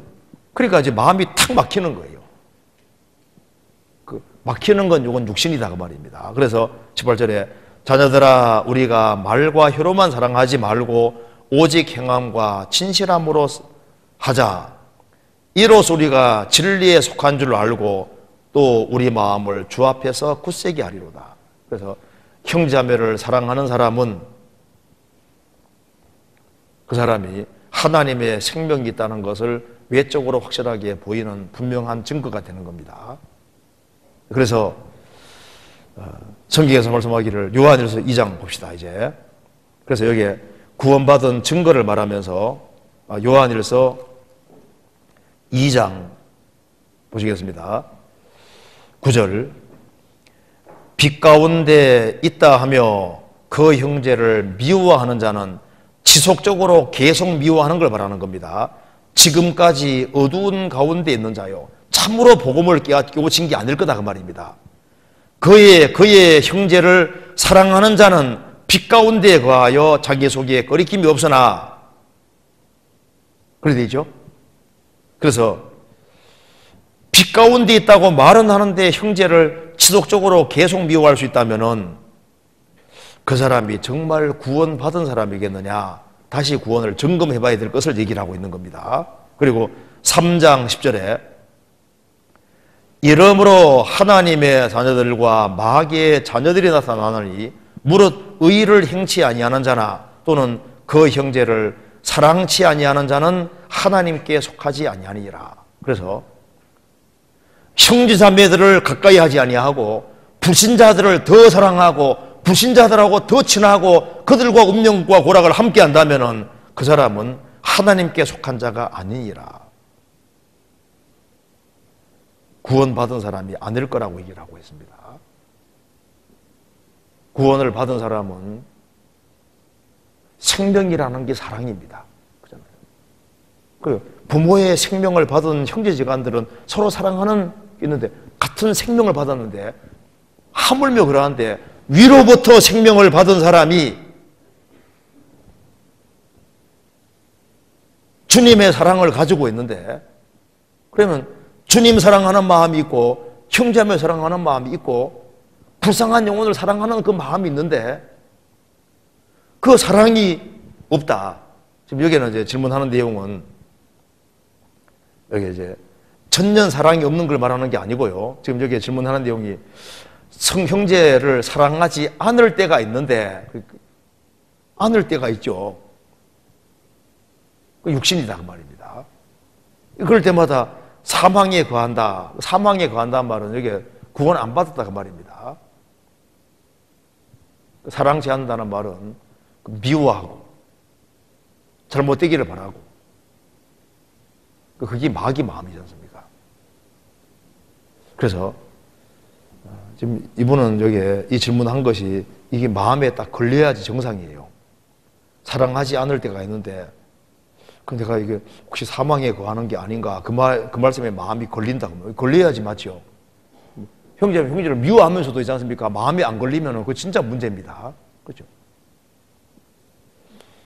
그러니까 이제 마음이 탁 막히는 거예요. 그 막히는 건 이건 육신이다 그 말입니다. 그래서 18절에 자녀들아 우리가 말과 혀로만 사랑하지 말고 오직 행함과 진실함으로 하자. 이로써 우리가 진리에 속한 줄 알고 또 우리 마음을 주 앞에서 굳세게 하리로다. 그래서 형제자매를 사랑하는 사람은 그 사람이 하나님의 생명이 있다는 것을 외적으로 확실하게 보이는 분명한 증거가 되는 겁니다. 그래서 성경에서 말씀하기를 요한일서 2장 봅시다 이제. 그래서 여기에 구원받은 증거를 말하면서 요한일서 2장 보시겠습니다. 9절 빛 가운데 있다 하며 그 형제를 미워하는 자는 지속적으로 계속 미워하는 걸 말하는 겁니다. 지금까지 어두운 가운데 있는 자요 참으로 복음을 깨우친 게 아닐 거다 그 말입니다. 그의 형제를 사랑하는 자는 빛 가운데 거하여 자기 속에 거리낌이 없으나 그래 되죠? 그래서 빛 가운데 있다고 말은 하는데 형제를 지속적으로 계속 미워할 수 있다면은 그 사람이 정말 구원받은 사람이겠느냐? 다시 구원을 점검해 봐야 될 것을 얘기를 하고 있는 겁니다. 그리고 3장 10절에 이러므로 하나님의 자녀들과 마귀의 자녀들이 나타나느니 무릇 의를 행치 아니하는 자나 또는 그 형제를 사랑치 아니하는 자는 하나님께 속하지 아니하니라. 그래서 형제자매들을 가까이 하지 아니하고 불신자들을 더 사랑하고 불신자들하고 더 친하고 그들과 운명과 고락을 함께 한다면 그 사람은 하나님께 속한 자가 아니니라. 구원받은 사람이 아닐 거라고 얘기를 하고 있습니다. 구원을 받은 사람은 생명이라는 게 사랑입니다. 그렇잖아요. 그리고 부모의 생명을 받은 형제지간들은 서로 사랑하는 게 있는데 같은 생명을 받았는데 하물며 그러한데 위로부터 생명을 받은 사람이 주님의 사랑을 가지고 있는데 그러면 주님 사랑하는 마음이 있고 형제자매 사랑하는 마음이 있고 불쌍한 영혼을 사랑하는 그 마음이 있는데 그 사랑이 없다. 지금 여기는 이제 질문하는 내용은 여기 이제 전년 사랑이 없는 걸 말하는 게 아니고요. 지금 여기 질문하는 내용이 성형제를 사랑하지 않을 때가 있는데 않을 때가 있죠. 그 육신이다 그 말입니다. 그럴 때마다 사망에 거한다. 사망에 거한다는 말은 여기 구원 안 받았다 그 말입니다. 사랑치 않는다는 말은 미워하고 잘못되기를 바라고 그게 마귀 마음이지 않습니까? 그래서 지금 이분은 여기에 이 질문한 것이 이게 마음에 딱 걸려야지 정상이에요. 사랑하지 않을 때가 있는데 그 내가 이게 혹시 사망에 거하는 게 아닌가 그 말씀에 마음이 걸린다 걸려야지 맞죠? 형제를 미워하면서도 있지 않습니까? 마음에 안 걸리면 그거 진짜 문제입니다. 그렇죠?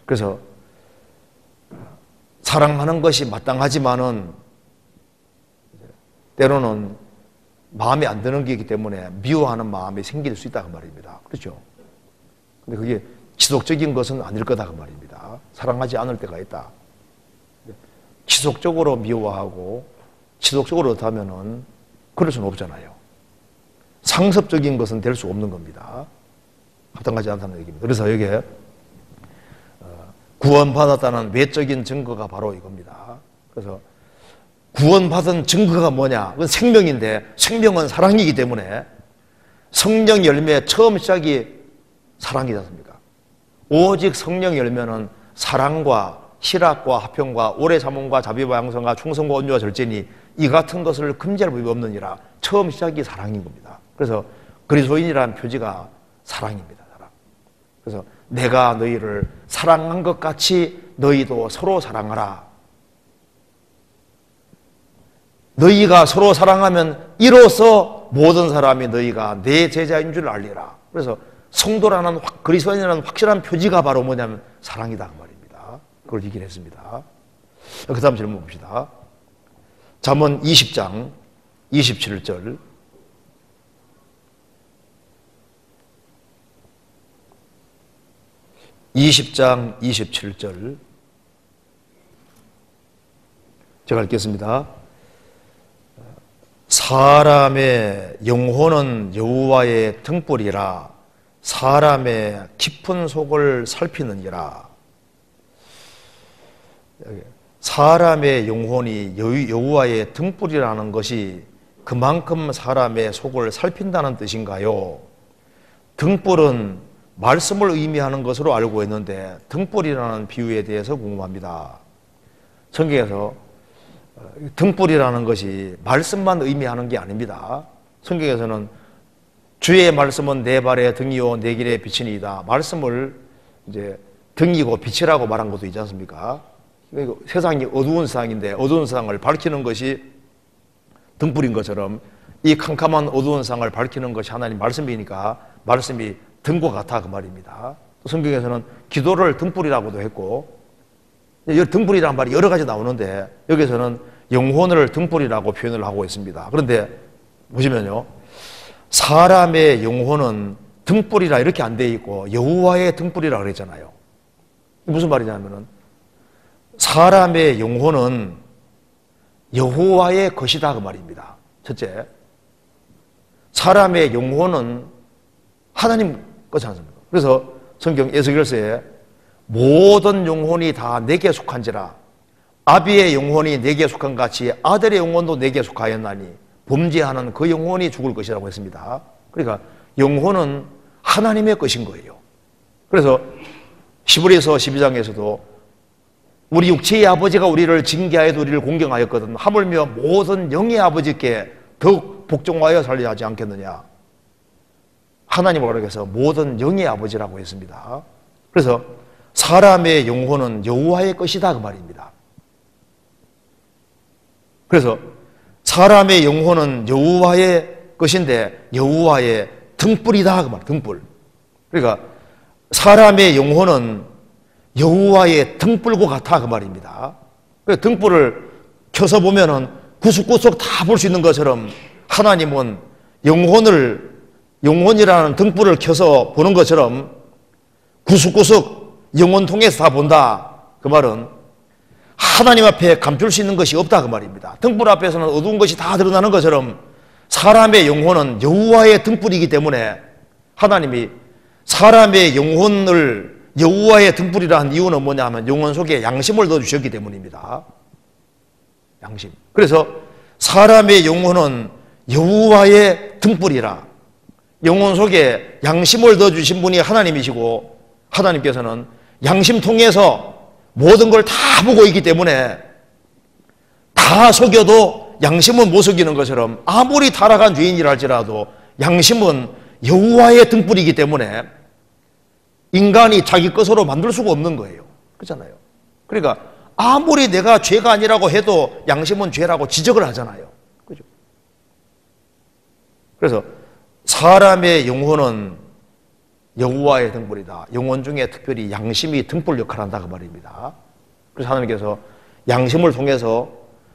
그래서 사랑하는 것이 마땅하지만은 때로는 마음에 안 드는 게 있기 때문에 미워하는 마음이 생길 수 있다 그 말입니다. 그렇죠? 근데 그게 지속적인 것은 아닐 거다 그 말입니다. 사랑하지 않을 때가 있다. 지속적으로 미워하고 지속적으로 그렇다면은 그럴 수는 없잖아요. 상습적인 것은 될 수 없는 겁니다. 합당하지 않다는 얘기입니다. 그래서 여기에 구원받았다는 외적인 증거가 바로 이겁니다. 그래서 구원받은 증거가 뭐냐? 그건 생명인데 생명은 사랑이기 때문에 성령 열매 처음 시작이 사랑이지 않습니까? 오직 성령 열매는 사랑과 희락과 화평과 오래 참음과 자비와 양성과 충성과 온유와 절제니 이 같은 것을 금지할 법이 없느니라. 처음 시작이 사랑인 겁니다. 그래서 그리스도인이라는 표지가 사랑입니다. 사랑. 그래서 내가 너희를 사랑한 것 같이 너희도 서로 사랑하라. 너희가 서로 사랑하면 이로써 모든 사람이 너희가 내 제자인 줄 알리라. 그래서 성도라는 그리스도인이라는 확실한 표지가 바로 뭐냐면 사랑이다 그 말입니다. 그걸 얘기를 했습니다. 그 다음 질문 봅시다. 잠언 20장 27절. (20장 27절) 제가 읽겠습니다. 사람의 영혼은 여호와의 등불이라 사람의 깊은 속을 살피느니라. 사람의 영혼이 여호와의 등불이라는 것이 그만큼 사람의 속을 살핀다는 뜻인가요? 등불은 말씀을 의미하는 것으로 알고 있는데 등불이라는 비유에 대해서 궁금합니다. 성경에서 등불이라는 것이 말씀만 의미하는 게 아닙니다. 성경에서는 주의 말씀은 내 발의 등이요 내 길의 빛이니이다. 말씀을 이제 등이고 빛이라고 말한 것도 있지 않습니까? 세상이 어두운 세상인데 어두운 세상을 밝히는 것이 등불인 것처럼 이 캄캄한 어두운 세상을 밝히는 것이 하나님 말씀이니까 말씀이 등과 같아 그 말입니다. 또 성경에서는 기도를 등불이라고도 했고 등불이라는 말이 여러 가지 나오는데 여기서는 영혼을 등불이라고 표현을 하고 있습니다. 그런데 보시면요, 사람의 영혼은 등불이라 이렇게 안 돼 있고 여호와의 등불이라 그랬잖아요. 무슨 말이냐면은 사람의 영혼은 여호와의 것이다 그 말입니다. 첫째, 사람의 영혼은 하나님 것이 않습니까? 그래서 성경 에스겔서에 모든 영혼이 다 내게 속한지라. 아비의 영혼이 내게 속한 같이 아들의 영혼도 내게 속하였나니 범죄하는 그 영혼이 죽을 것이라고 했습니다. 그러니까 영혼은 하나님의 것인 거예요. 그래서 히브리서 12장에서도 우리 육체의 아버지가 우리를 징계하여도 우리를 공경하였거든 하물며 모든 영의 아버지께 더욱 복종하여 살려야 하지 않겠느냐. 하나님을 그래서 모든 영의 아버지라고 했습니다. 그래서 사람의 영혼은 여호와의 것이다 그 말입니다. 그래서 사람의 영혼은 여호와의 것인데 여호와의 등불이다 그 말, 등불. 그러니까 사람의 영혼은 여호와의 등불과 같아 그 말입니다. 그러니까 등불을 켜서 보면은 구석구석 다 볼 수 있는 것처럼 하나님은 영혼이라는 등불을 켜서 보는 것처럼 구석구석 영혼 통해서 다 본다. 그 말은 하나님 앞에 감출 수 있는 것이 없다 그 말입니다. 등불 앞에서는 어두운 것이 다 드러나는 것처럼 사람의 영혼은 여호와의 등불이기 때문에 하나님이 사람의 영혼을 여호와의 등불이라 한 이유는 뭐냐면 영혼 속에 양심을 넣어주셨기 때문입니다. 양심. 그래서 사람의 영혼은 여호와의 등불이라. 영혼 속에 양심을 넣어주신 분이 하나님이시고 하나님께서는 양심 통해서 모든 걸 다 보고 있기 때문에 다 속여도 양심은 못 속이는 것처럼 아무리 타락한 죄인이라 할지라도 양심은 여호와의 등불이기 때문에 인간이 자기 것으로 만들 수가 없는 거예요. 그렇잖아요. 그러니까 아무리 내가 죄가 아니라고 해도 양심은 죄라고 지적을 하잖아요. 그죠? 그래서 사람의 영혼은 여호와의 등불이다. 영혼 중에 특별히 양심이 등불 역할을 한다 그 말입니다. 그래서 하나님께서 양심을 통해서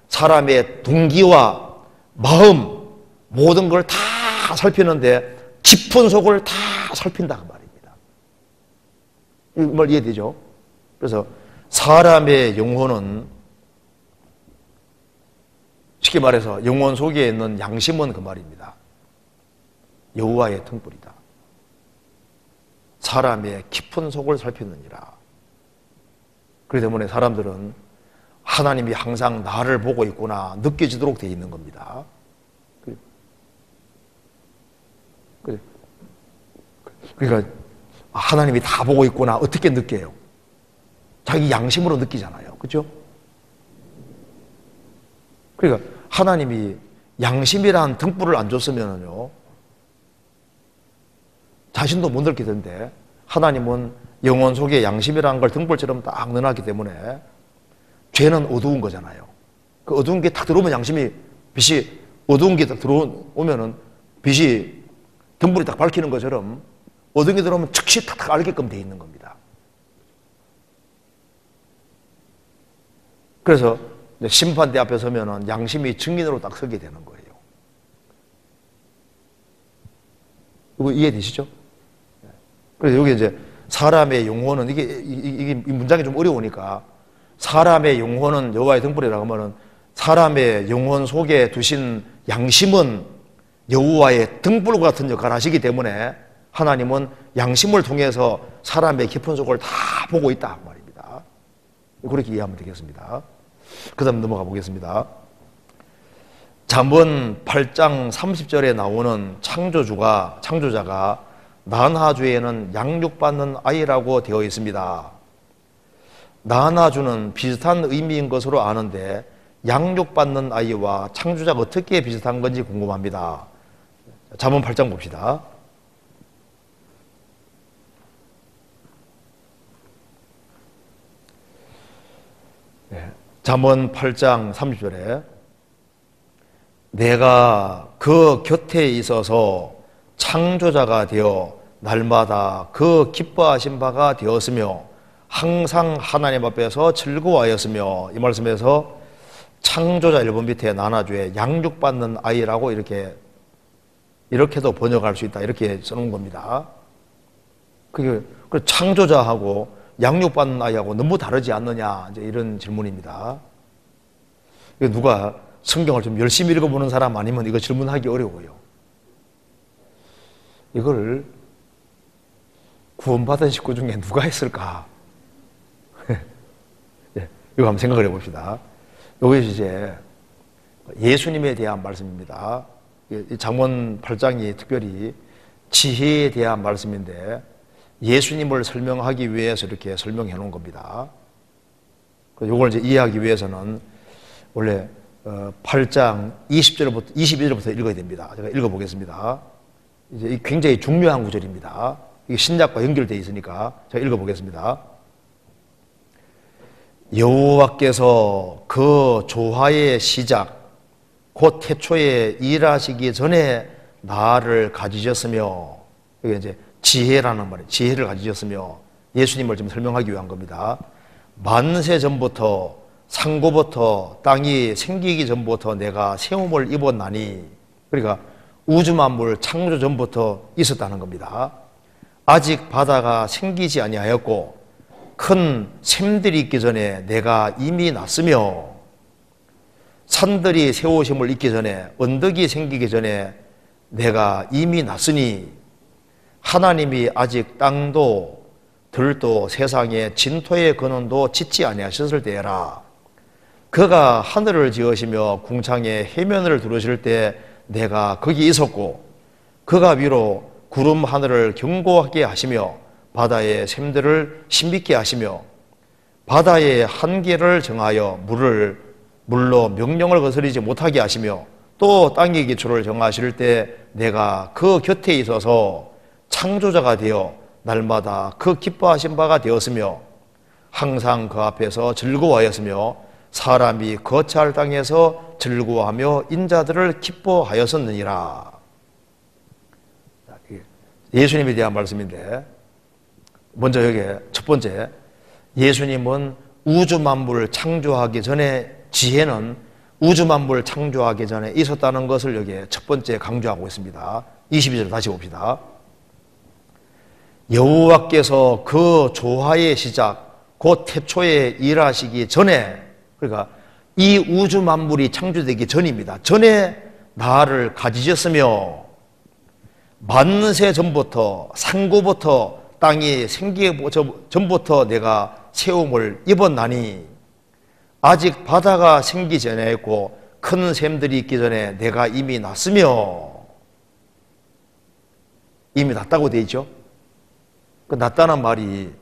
사람의 동기와 마음 모든 걸 다 살피는데 깊은 속을 다 살핀다 그 말입니다. 이 말 이해되죠? 그래서 사람의 영혼은 쉽게 말해서 영혼 속에 있는 양심은 그 말입니다. 여호와의 등불이다. 사람의 깊은 속을 살피느니라. 그렇기 때문에 사람들은 하나님이 항상 나를 보고 있구나 느껴지도록 되어 있는 겁니다. 그러니까 하나님이 다 보고 있구나 어떻게 느껴요? 자기 양심으로 느끼잖아요. 그렇죠? 그러니까 하나님이 양심이란 등불을 안 줬으면요 자신도 못 느끼던데 하나님은 영혼 속에 양심이라는 걸 등불처럼 딱 넣어놨기 때문에 죄는 어두운 거잖아요. 그 어두운 게 딱 들어오면 양심이 빛이 어두운 게 딱 들어오면은 빛이 등불이 딱 밝히는 것처럼 어두운 게 들어오면 즉시 탁탁 알게끔 돼 있는 겁니다. 그래서 심판대 앞에 서면은 양심이 증인으로 딱 서게 되는 거예요. 이거 이해되시죠? 그래서 여기 이제 사람의 영혼은 이게 문장이 좀 어려우니까 사람의 영혼은 여호와의 등불이라고 하면은 사람의 영혼 속에 두신 양심은 여호와의 등불 같은 역할을 하시기 때문에 하나님은 양심을 통해서 사람의 깊은 속을 다 보고 있다 그 말입니다. 그렇게 이해하면 되겠습니다. 그 다음 넘어가 보겠습니다. 잠언 8장 30절에 나오는 창조자가 나나주에는 양육받는 아이라고 되어 있습니다. 나나주는 비슷한 의미인 것으로 아는데 양육받는 아이와 창조자가 어떻게 비슷한 건지 궁금합니다. 잠언 8장 봅시다. 잠언 8장 30절에 내가 그 곁에 있어서 창조자가 되어 날마다 그 기뻐하신 바가 되었으며 항상 하나님 앞에서 즐거워하였으며 이 말씀에서 창조자 1번 밑에 나나주에 양육받는 아이라고 이렇게도 번역할 수 있다 이렇게 써놓은 겁니다. 그게 창조자하고 양육받는 아이하고 너무 다르지 않느냐 이제 이런 질문입니다. 누가 성경을 좀 열심히 읽어보는 사람 아니면 이거 질문하기 어려워요. 이걸 구원받은 식구 중에 누가 했을까? 이거 한번 생각을 해봅시다. 이것이 이제 예수님에 대한 말씀입니다. 이 잠언 8장이 특별히 지혜에 대한 말씀인데 예수님을 설명하기 위해서 이렇게 설명해 놓은 겁니다. 이걸 이제 이해하기 위해서는 원래 8장 20절부터 21절부터 읽어야 됩니다. 제가 읽어보겠습니다. 이제 굉장히 중요한 구절입니다. 이게 신약과 연결되어 있으니까 제가 읽어보겠습니다. 여호와께서 그 조화의 시작 곧 태초에 일하시기 전에 나를 가지셨으며, 이게 이제 지혜라는 말이에요. 지혜를 가지셨으며 예수님을 좀 설명하기 위한 겁니다. 만세 전부터 상고부터 땅이 생기기 전부터 내가 세움을 입었나니, 그러니까 우주 만물 창조 전부터 있었다는 겁니다. 아직 바다가 생기지 아니하였고 큰 샘들이 있기 전에 내가 이미 났으며 산들이 세우심을 입기 전에 언덕이 생기기 전에 내가 이미 났으니 하나님이 아직 땅도 들도 세상에 진토의 근원도 짓지 아니하셨을 때에라. 그가 하늘을 지으시며 궁창에 해면을 두르실 때 내가 거기 있었고 그가 위로 구름 하늘을 견고하게 하시며 바다의 샘들을 신비케 하시며 바다의 한계를 정하여 물로 명령을 거스르지 못하게 하시며 또 땅의 기초를 정하실 때 내가 그 곁에 있어서 창조자가 되어 날마다 그 기뻐하신 바가 되었으며 항상 그 앞에서 즐거워하였으며 사람이 거처할 땅에서 즐거워하며 인자들을 기뻐하였었느니라. 예수님에 대한 말씀인데, 먼저 여기 첫 번째, 예수님은 우주 만물을 창조하기 전에, 지혜는 우주 만물을 창조하기 전에 있었다는 것을 여기에 첫 번째 강조하고 있습니다. 22절 다시 봅시다. 여호와께서 그 조화의 시작 곧 태초에 일하시기 전에, 그러니까 이 우주 만물이 창조되기 전입니다. 전에 나를 가지셨으며 만세 전부터 상고부터 땅이 생기기 전부터 내가 세움을 입었나니 아직 바다가 생기기 전에 했고 큰 샘들이 있기 전에 내가 이미 났으며, 이미 났다고 되어 있죠. 그 났다는 말이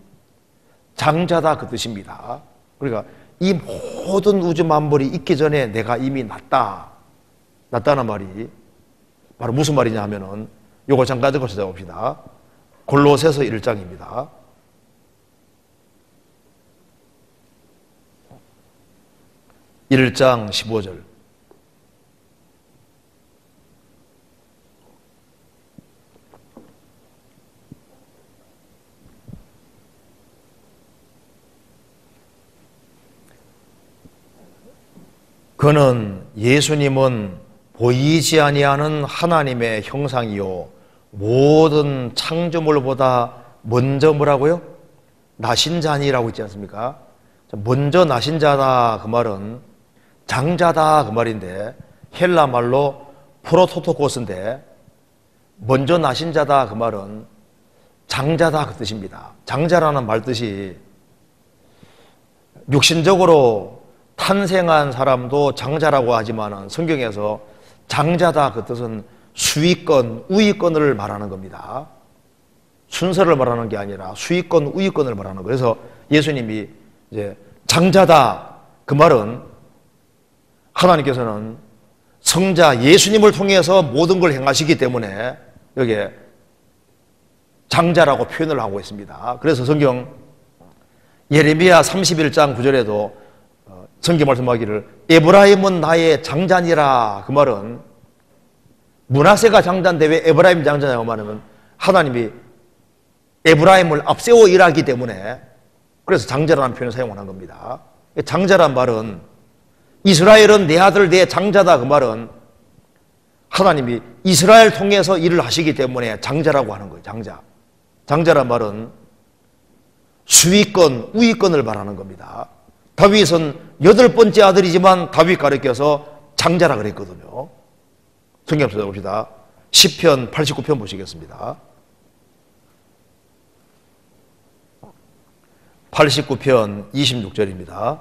장자다 그 뜻입니다. 그러니까 이 모든 우주 만물이 있기 전에 내가 이미 났다는 말이 바로 무슨 말이냐 하면은 요거 잠깐 듣고 찾아봅시다. 골로새서 1장입니다. (1장 15절) 그는 예수님은 보이지 아니하는 하나님의 형상이요 모든 창조물보다 먼저 뭐라고요? 나신 자니라고 있지 않습니까? 먼저 나신 자다 그 말은 장자다 그 말인데, 헬라 말로 프로토토코스인데 먼저 나신 자다 그 말은 장자다 그 뜻입니다. 장자라는 말 뜻이 육신적으로 탄생한 사람도 장자라고 하지만 성경에서 장자다 그 뜻은 수위권, 우위권을 말하는 겁니다. 순서를 말하는 게 아니라 수위권, 우위권을 말하는 거예요. 그래서 예수님이 이제 장자다 그 말은 하나님께서는 성자 예수님을 통해서 모든 걸 행하시기 때문에 여기에 장자라고 표현을 하고 있습니다. 그래서 성경 예레미야 31장 9절에도 성경 말씀하기를 에브라임은 나의 장자니라 그 말은 므낫세가 장자인데 왜 에브라임 장자냐고 말하면 하나님이 에브라임을 앞세워 일하기 때문에 그래서 장자라는 표현을 사용하는 겁니다. 장자란 말은 이스라엘은 내 아들 내 장자다 그 말은 하나님이 이스라엘 통해서 일을 하시기 때문에 장자라고 하는 거예요. 장자란 말은 수위권, 우위권을 말하는 겁니다. 다윗은 8번째 아들이지만 다윗 가르쳐서 장자라 그랬거든요. 성경 찾아봅시다. 시편 89편 보시겠습니다. 89편 26절입니다.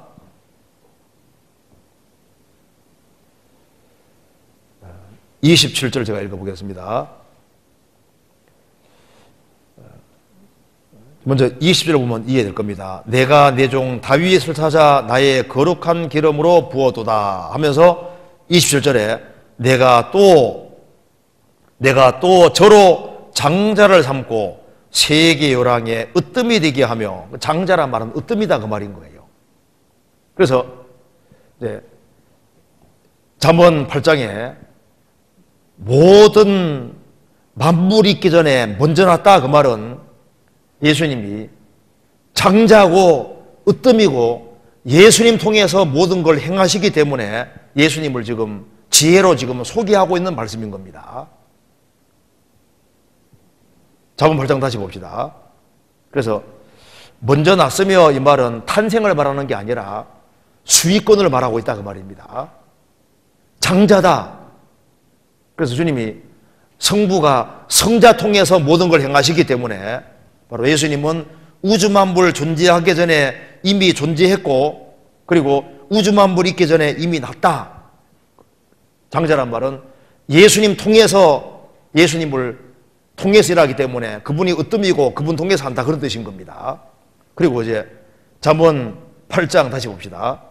27절 제가 읽어보겠습니다. 먼저 20절을 보면 이해될 겁니다. 내가 내 종 다윗을 찾아 나의 거룩한 기름으로 부어도다 하면서 27절에 내가 또 저로 장자를 삼고 세계 요랑에 으뜸이 되게 하며, 장자란 말은 으뜸이다 그 말인 거예요. 그래서 잠언 8장에 모든 만물이 있기 전에 먼저 났다 그 말은 예수님이 장자고 으뜸이고 예수님 통해서 모든 걸 행하시기 때문에 예수님을 지금 지혜로 지금 소개하고 있는 말씀인 겁니다. 잠언 8장 다시 봅시다. 그래서 먼저 났으며 이 말은 탄생을 말하는 게 아니라 수익권을 말하고 있다 그 말입니다. 장자다. 그래서 주님이 성부가 성자 통해서 모든 걸 행하시기 때문에 바로 예수님은 우주만물 존재하기 전에 이미 존재했고, 그리고 우주만물 있기 전에 이미 났다. 장자란 말은 예수님 통해서, 예수님을 통해서 일하기 때문에 그분이 으뜸이고 그분 통해서 한다 그런 뜻인 겁니다. 그리고 이제 잠언 8장 다시 봅시다.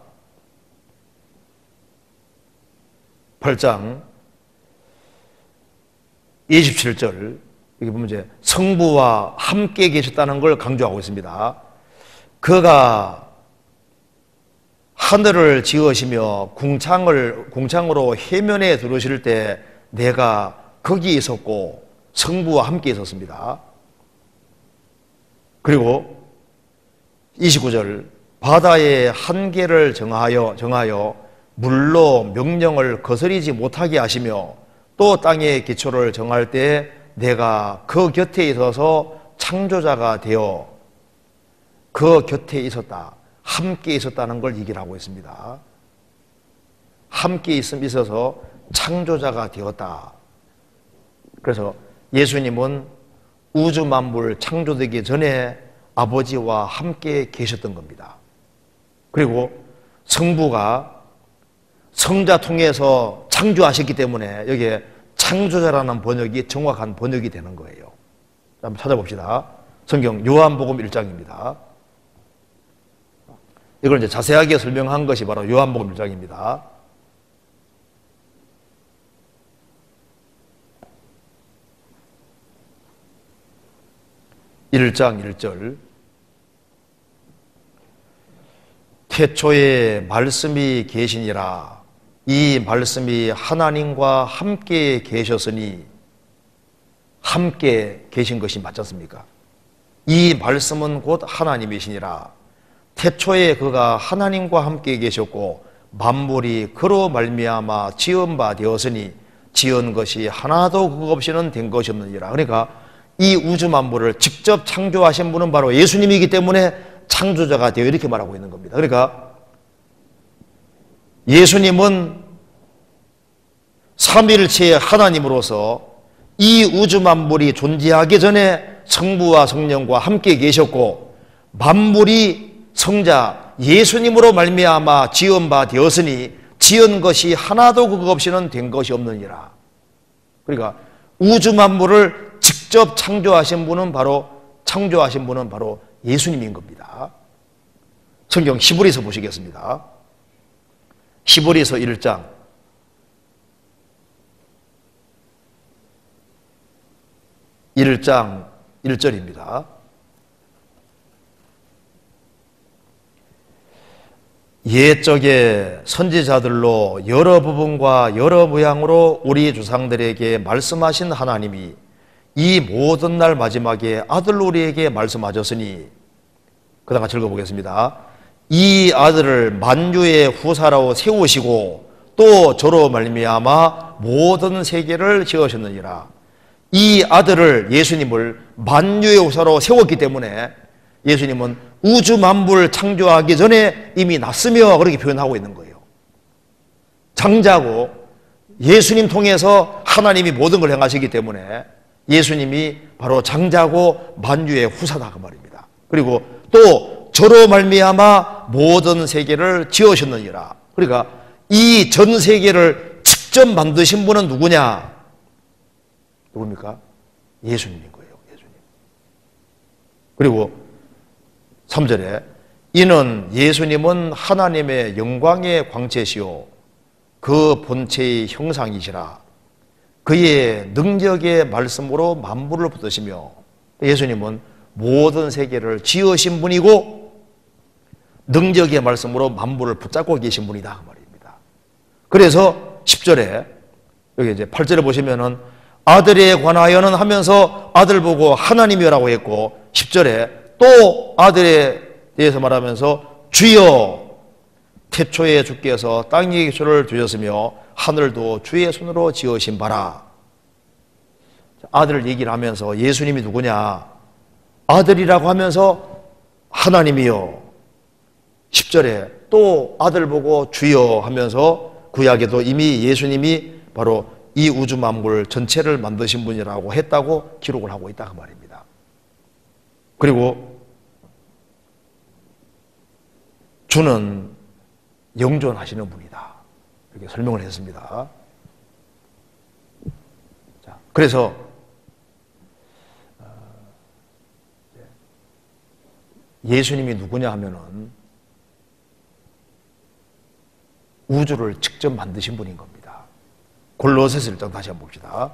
8장 27절 여기 보면 이제 성부와 함께 계셨다는 걸 강조하고 있습니다. 그가 하늘을 지으시며 궁창으로 해면에 들으실 때 내가 거기 있었고 성부와 함께 있었습니다. 그리고 29절 바다의 한계를 정하여 물로 명령을 거스리지 못하게 하시며 또 땅의 기초를 정할 때 내가 그 곁에 있어서 창조자가 되어 그 곁에 있었다. 함께 있었다는 걸 얘기를 하고 있습니다. 함께 있어서 창조자가 되었다. 그래서 예수님은 우주 만물 창조되기 전에 아버지와 함께 계셨던 겁니다. 그리고 성부가 성자 통해서 창조하셨기 때문에 여기에 창조자라는 번역이 정확한 번역이 되는 거예요. 한번 찾아봅시다. 성경 요한복음 1장입니다. 이걸 이제 자세하게 설명한 것이 바로 요한복음 1장입니다. (1장 1절) 태초에 말씀이 계시니라. 이 말씀이 하나님과 함께 계셨으니, 함께 계신 것이 맞지 않습니까? 이 말씀은 곧 하나님이시니라. 태초에 그가 하나님과 함께 계셨고 만물이 그로 말미암아 지은 바 되었으니 지은 것이 하나도 그거 없이는 된 것이 없느니라. 그러니까 이 우주 만물을 직접 창조하신 분은 바로 예수님이기 때문에 창조자가 되어 이렇게 말하고 있는 겁니다. 그러니까 예수님은 삼위일체의 하나님으로서 이 우주 만물이 존재하기 전에 성부와 성령과 함께 계셨고 만물이 성자 예수님으로 말미암아 지은 바 되었으니 지은 것이 하나도 그거 없이는 된 것이 없느니라. 그러니까 우주 만물을 직접 창조하신 분은 바로 예수님인 겁니다. 성경 히브리서 보시겠습니다. 히브리서 1장 1절입니다. 옛적에 선지자들로 여러 부분과 여러 모양으로 우리 조상들에게 말씀하신 하나님이 이 모든 날 마지막에 아들로 우리에게 말씀하셨으니, 그 다음 같이 읽어보겠습니다. 이 아들을 만유의 후사로 세우시고 또 저로 말미암아 모든 세계를 지으셨느니라. 이 아들을, 예수님을 만유의 후사로 세웠기 때문에 예수님은 우주 만물 창조하기 전에 이미 났으며 그렇게 표현하고 있는 거예요. 장자고 예수님 통해서 하나님이 모든 걸 행하시기 때문에 예수님이 바로 장자고 만유의 후사다 그 말입니다. 그리고 또 저로 말미암아 모든 세계를 지으셨느니라. 그러니까 이 전 세계를 직접 만드신 분은 누구냐? 누굽니까? 예수님인 거예요. 예수님. 그리고 3절에 이는 예수님은 하나님의 영광의 광채시요 그 본체의 형상이시라. 그의 능력의 말씀으로 만물을 붙드시며, 예수님은 모든 세계를 지으신 분이고 능력의 말씀으로 만물을 붙잡고 계신 분이다 그 말입니다. 그래서 10절에 여기 이제 8절에 보시면은 아들에 관하여는 하면서 아들 보고 하나님이라고 했고, 10절에 또 아들에 대해서 말하면서 주여 태초에 주께서 땅의 기초를 두셨으며 하늘도 주의 손으로 지으신 바라. 아들 얘기를 하면서 예수님이 누구냐? 아들이라고 하면서 하나님이요. 10절에 또 아들 보고 주여 하면서 구약에도 이미 예수님이 바로 이 우주 만물 전체를 만드신 분이라고 했다고 기록을 하고 있다 그 말입니다. 그리고 주는 영존하시는 분이다 이렇게 설명을 했습니다. 자, 그래서 예수님이 누구냐 하면은 우주를 직접 만드신 분인 겁니다. 골로새서 1장 다시 한번 봅시다.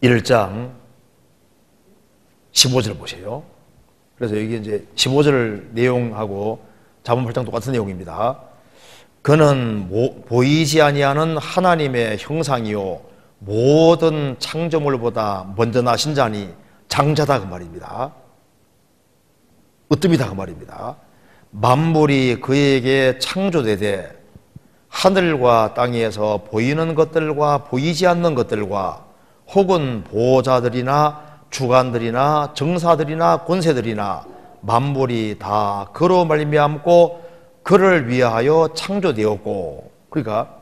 1장 15절 보세요. 그래서 여기 이제 15절 내용하고 잠언 8장 똑같은 내용입니다. 그는 보이지 아니하는 하나님의 형상이요 모든 창조물보다 먼저 나신 자니 장자다 그 말입니다. 으뜸이다 그 말입니다. 만물이 그에게 창조되되 하늘과 땅에서 보이는 것들과 보이지 않는 것들과 혹은 보호자들이나 주관들이나 정사들이나 권세들이나 만물이 다 그로 말미암고 그를 위하여 창조되었고, 그러니까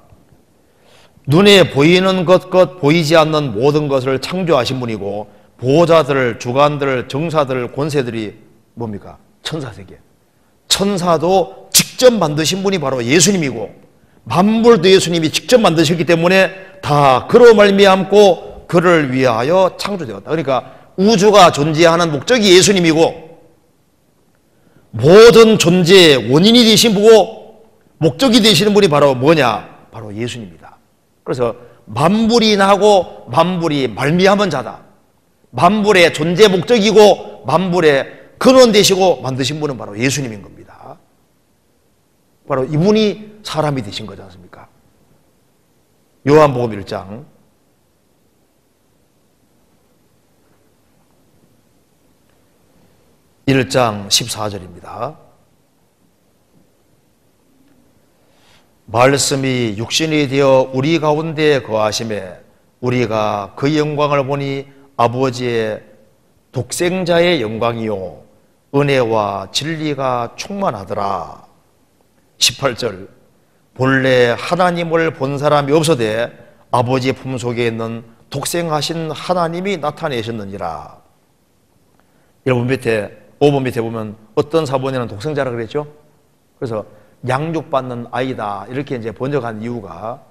눈에 보이는 것 보이지 않는 모든 것을 창조하신 분이고, 보호자들, 주관들, 정사들, 권세들이 뭡니까? 천사세계. 천사도 직접 만드신 분이 바로 예수님이고, 만물도 예수님이 직접 만드셨기 때문에 다 그로 말미암고 그를 위하여 창조되었다. 그러니까 우주가 존재하는 목적이 예수님이고 모든 존재의 원인이 되신 분이고 목적이 되시는 분이 바로 뭐냐? 바로 예수님입니다. 그래서 만물이 나고 만물이 말미암은 자다. 만물의 존재 목적이고 만물의 근원 되시고 만드신 분은 바로 예수님인 겁니다. 바로 이분이 사람이 되신 거지 않습니까? 요한복음 1장 1장 14절입니다. 말씀이 육신이 되어 우리 가운데 거하심에 우리가 그 영광을 보니 아버지의 독생자의 영광이요 은혜와 진리가 충만하더라. 18절 본래 하나님을 본 사람이 없어되 아버지의 품속에 있는 독생하신 하나님이 나타내셨느니라. 여러분 밑에 5번 밑에 보면 어떤 사본에는 독생자라 그랬죠? 그래서 양육받는 아이다 이렇게 이제 번역한 이유가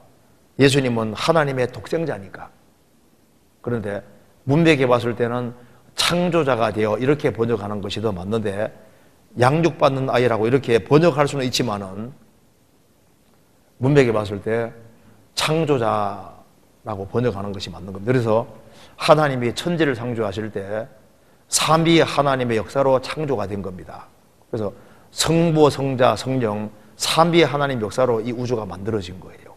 예수님은 하나님의 독생자니까. 그런데 문맥에 봤을 때는 창조자가 되어 이렇게 번역하는 것이 더 맞는데 양육받는 아이라고 이렇게 번역할 수는 있지만은 문맥에 봤을 때 창조자라고 번역하는 것이 맞는 겁니다. 그래서 하나님이 천지를 창조하실 때 삼위 하나님의 역사로 창조가 된 겁니다. 그래서 성부, 성자, 성령 삼위 하나님 역사로 이 우주가 만들어진 거예요.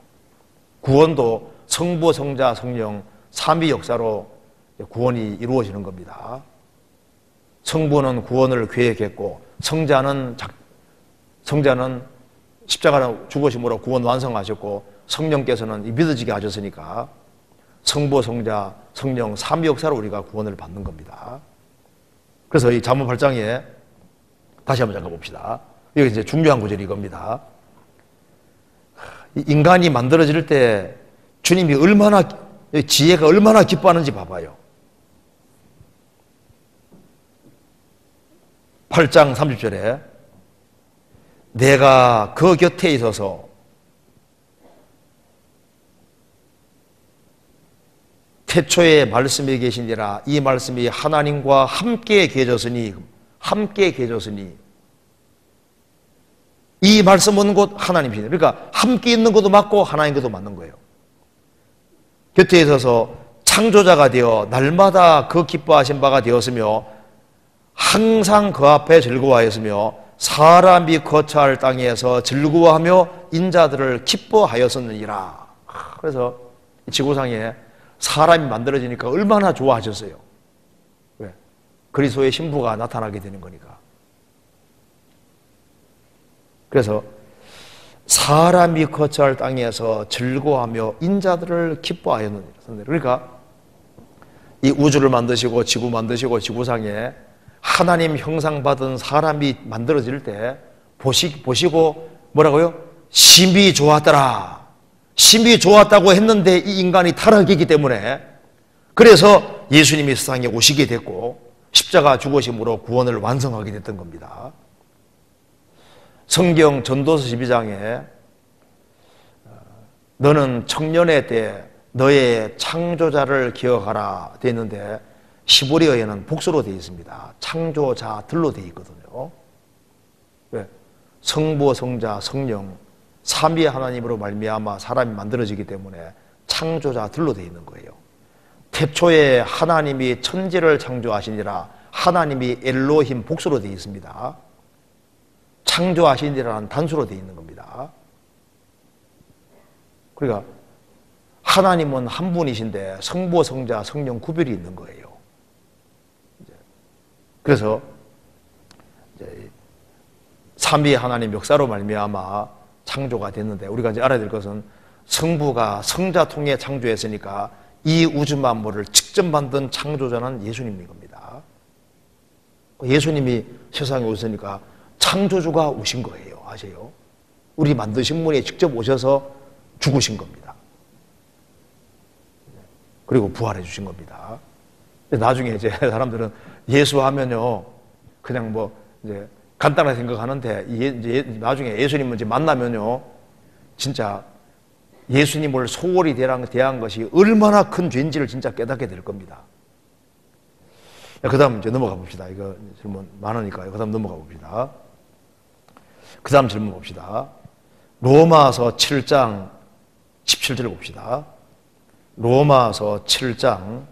구원도 성부, 성자, 성령 삼위 역사로 구원이 이루어지는 겁니다. 성부는 구원을 계획했고 성자는 십자가로 죽으심으로 구원 완성하셨고 성령께서는 믿어지게 하셨으니까 성부, 성자, 성령 삼위 역사로 우리가 구원을 받는 겁니다. 그래서 이 잠언 8장에 다시 한번 잠깐 봅시다. 여기 이제 중요한 구절이 이겁니다. 인간이 만들어질 때 주님이 얼마나 지혜가 얼마나 기뻐하는지 봐봐요. 8장 30절에 내가 그 곁에 있어서 태초에 말씀이 계시니라. 이 말씀이 하나님과 함께 계셨으니 이 말씀은 곧 하나님이시니, 그러니까 함께 있는 것도 맞고 하나님 것도 맞는 거예요. 곁에 있어서 창조자가 되어 날마다 그 기뻐하신 바가 되었으며 항상 그 앞에 즐거워하였으며 사람이 거처할 땅에서 즐거워하며 인자들을 기뻐하였었느니라. 그래서 지구상에 사람이 만들어지니까 얼마나 좋아하셨어요. 왜? 그리스도의 신부가 나타나게 되는 거니까. 그래서 사람이 거처할 땅에서 즐거워하며 인자들을 기뻐하였느니라. 그러니까 이 우주를 만드시고 지구 만드시고 지구상에 하나님 형상 받은 사람이 만들어질 때 보시고 뭐라고요? 심히 좋았더라. 심히 좋았다고 했는데 이 인간이 타락이기 때문에, 그래서 예수님이 세상에 오시게 됐고 십자가 죽으심으로 구원을 완성하게 됐던 겁니다. 성경 전도서 12장에 너는 청년의 때 너의 창조자를 기억하라 되어 있는데 히브리어에는 복수로 되어 있습니다. 창조자들로 되어 있거든요. 왜? 성부, 성자, 성령 삼위의 하나님으로 말미암아 사람이 만들어지기 때문에 창조자들로 되어 있는 거예요. 태초에 하나님이 천지를 창조하시니라. 하나님이 엘로힘 복수로 되어 있습니다. 창조하시니라는 단수로 되어 있는 겁니다. 그러니까 하나님은 한 분이신데 성부, 성자, 성령 구별이 있는 거예요. 그래서 삼위의 하나님 역사로 말미암아 창조가 됐는데, 우리가 이제 알아야 될 것은 성부가 성자 통해 창조했으니까 이 우주 만물을 직접 만든 창조자는 예수님인 겁니다. 예수님이 세상에 오셨으니까 창조주가 오신 거예요. 아세요? 우리 만드신 분이 직접 오셔서 죽으신 겁니다. 그리고 부활해 주신 겁니다. 나중에 이제 사람들은 예수 하면요, 그냥 뭐 이제 간단하게 생각하는데, 이제 나중에 예수님을 이제 만나면요, 진짜 예수님을 소홀히 대한 것이 얼마나 큰 죄인지를 진짜 깨닫게 될 겁니다. 그 다음 이제 넘어가 봅시다. 이거 질문 많으니까요. 그 다음 넘어가 봅시다. 그 다음 질문 봅시다. 로마서 7장 17절 봅시다. 로마서 7장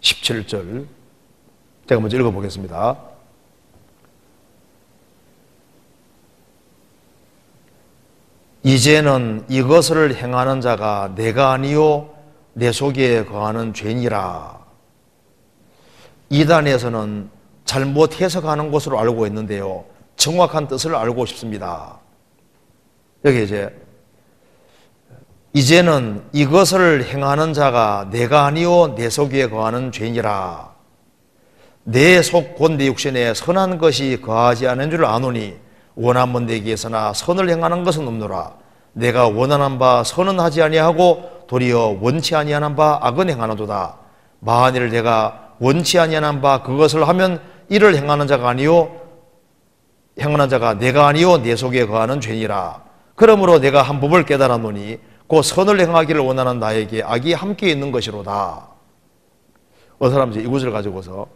17절 제가 먼저 읽어보겠습니다. 이제는 이것을 행하는 자가 내가 아니요 내 속에 거하는 죄니라. 이단에서는 잘못 해석하는 것으로 알고 있는데요, 정확한 뜻을 알고 싶습니다. 여기 이제는 이것을 행하는 자가 내가 아니요 내 속에 거하는 죄니라. 내 속 곧 내 육신에 선한 것이 거하지 않은 줄 아노니 원하면 내게서나 선을 행하는 것은 없노라. 내가 원하는 바 선은 하지 아니하고 도리어 원치 아니하는 바 악은 행하노도다. 만일 내가 원치 아니하는 바 그것을 하면 이를 행하는 자가 내가 아니요 내 속에 거하는 죄니라. 그러므로 내가 한 법을 깨달았노니 그 선을 행하기를 원하는 나에게 악이 함께 있는 것이로다. 어떤 사람은 이제 이것을 가지고서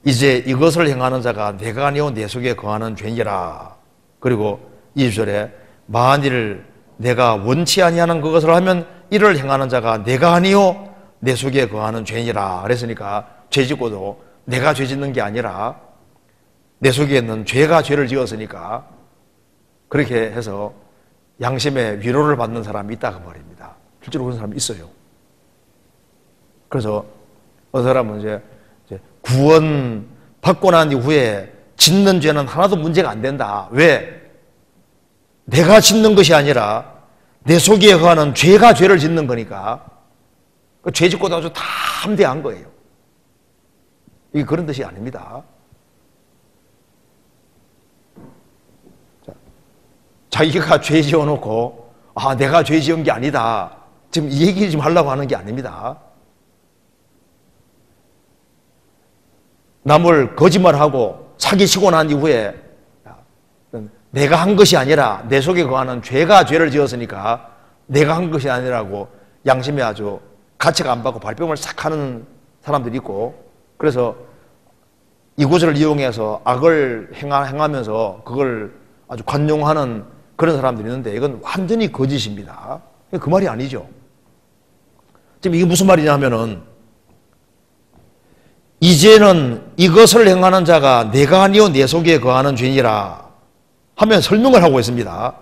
이제 이것을 행하는 자가 내가 아니요 내 속에 거하는 죄니라. 그리고 20절에 만일 내가 원치 아니하는 그것을 하면 이를 행하는 자가 내가 아니요 내 속에 거하는 죄니라. 그랬으니까 죄짓고도 내가 죄짓는 게 아니라 내 속에 있는 죄가 죄를 지었으니까 그렇게 해서 양심의 위로를 받는 사람이 있다고 말입니다. 실제로 그런 사람이 있어요. 그래서 어떤 사람은 이제 구원 받고 난 이후에 짓는 죄는 하나도 문제가 안 된다. 왜? 내가 짓는 것이 아니라 내 속에 거하는 죄가 죄를 짓는 거니까 그 죄 짓고 나서 다 함대한 거예요. 이게 그런 뜻이 아닙니다. 자기가 죄 지어놓고 내가 죄 지은 게 아니다, 지금 이 얘기 좀 하려고 하는 게 아닙니다. 남을 거짓말하고 사기치고 난 이후에 내가 한 것이 아니라 내 속에 거하는 죄가 죄를 지었으니까 내가 한 것이 아니라고 양심에 아주 가책 안 받고 발뺌을 싹 하는 사람들이 있고, 그래서 이곳을 이용해서 악을 행하면서 그걸 아주 관용하는 그런 사람들이 있는데, 이건 완전히 거짓입니다. 그 말이 아니죠. 지금 이게 무슨 말이냐 하면은, 이제는 이것을 행하는 자가 내가 아니요 내 속에 거하는 죄니라 하면 설명을 하고 있습니다.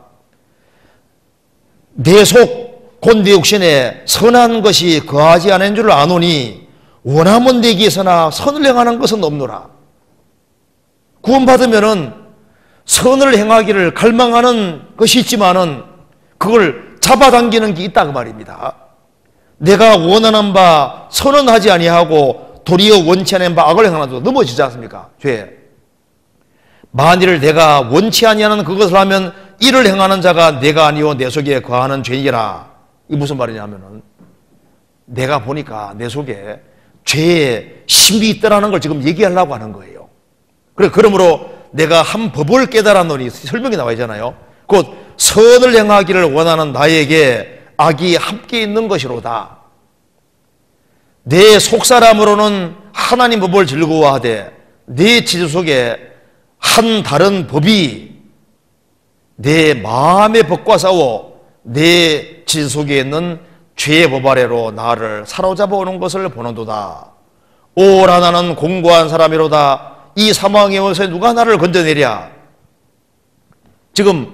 내 속 곧 내 육신에 선한 것이 거하지 않은 줄 아노니 원하면 내게서나 선을 행하는 것은 없노라. 구원받으면은 선을 행하기를 갈망하는 것이 있지만은 그걸 잡아당기는 게 있다 그 말입니다. 내가 원하는 바 선은 하지 아니하고 도리어 원치 않은 바 악을 행하는 데 넘어지지 않습니까? 죄. 만일 내가 원치 아니하는 그것을 하면 이를 행하는 자가 내가 아니오 내 속에 거하는 죄이라. 이 무슨 말이냐면은, 내가 보니까 내 속에 죄의 심이 있다라는 걸 지금 얘기하려고 하는 거예요. 그러므로 내가 한 법을 깨달았노니 설명이 나와 있잖아요. 곧 선을 행하기를 원하는 나에게 악이 함께 있는 것이로다. 내 속사람으로는 하나님 법을 즐거워하되 내 지주 속에 한 다른 법이 내 마음의 법과 싸워 내 지주 속에 있는 죄의 법 아래로 나를 사로잡아 오는 것을 보는도다. 오라 나는 공고한 사람이로다. 이 사망의 원수에 누가 나를 건져내랴. 지금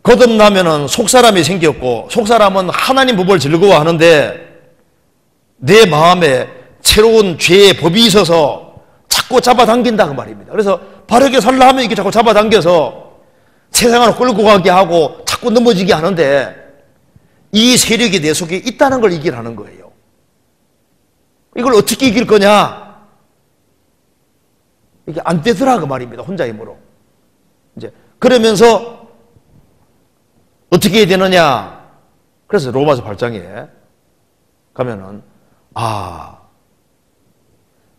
거듭나면은 속사람이 생겼고, 속사람은 하나님 법을 즐거워하는데 내 마음에 새로운 죄의 법이 있어서 자꾸 잡아당긴다 그 말입니다. 그래서 바르게 살라 하면 이게 자꾸 잡아당겨서 세상을 끌고 가게 하고 자꾸 넘어지게 하는데, 이 세력이 내 속에 있다는 걸 이기라는 거예요. 이걸 어떻게 이길 거냐? 이게 안 되더라 그 말입니다. 혼자 힘으로. 이제 그러면서 어떻게 해야 되느냐? 그래서 로마서 8장에 가면은,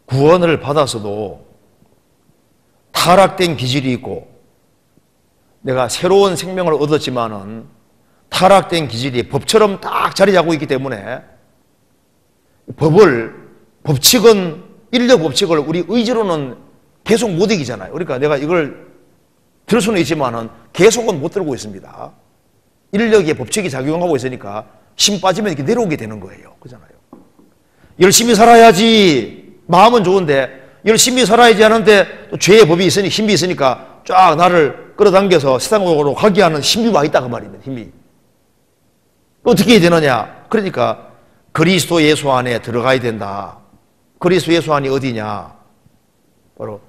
구원을 받았어도 타락된 기질이 있고, 내가 새로운 생명을 얻었지만은 타락된 기질이 법처럼 딱 자리 잡고 있기 때문에 법칙은, 인력 법칙을 우리 의지로는 계속 못 이기잖아요. 그러니까 내가 이걸 들 수는 있지만은 계속은 못 들고 있습니다. 인력의 법칙이 작용하고 있으니까 힘 빠지면 이렇게 내려오게 되는 거예요. 그렇잖아요. 열심히 살아야지, 마음은 좋은데 열심히 살아야지 하는데 또 죄의 법이 있으니, 힘이 있으니까 쫙 나를 끌어당겨서 세상으로 가게 하는 힘이 와 있다 그 말입니다. 힘이. 어떻게 해야 되느냐? 그러니까 그리스도 예수 안에 들어가야 된다. 그리스도 예수 안이 어디냐? 바로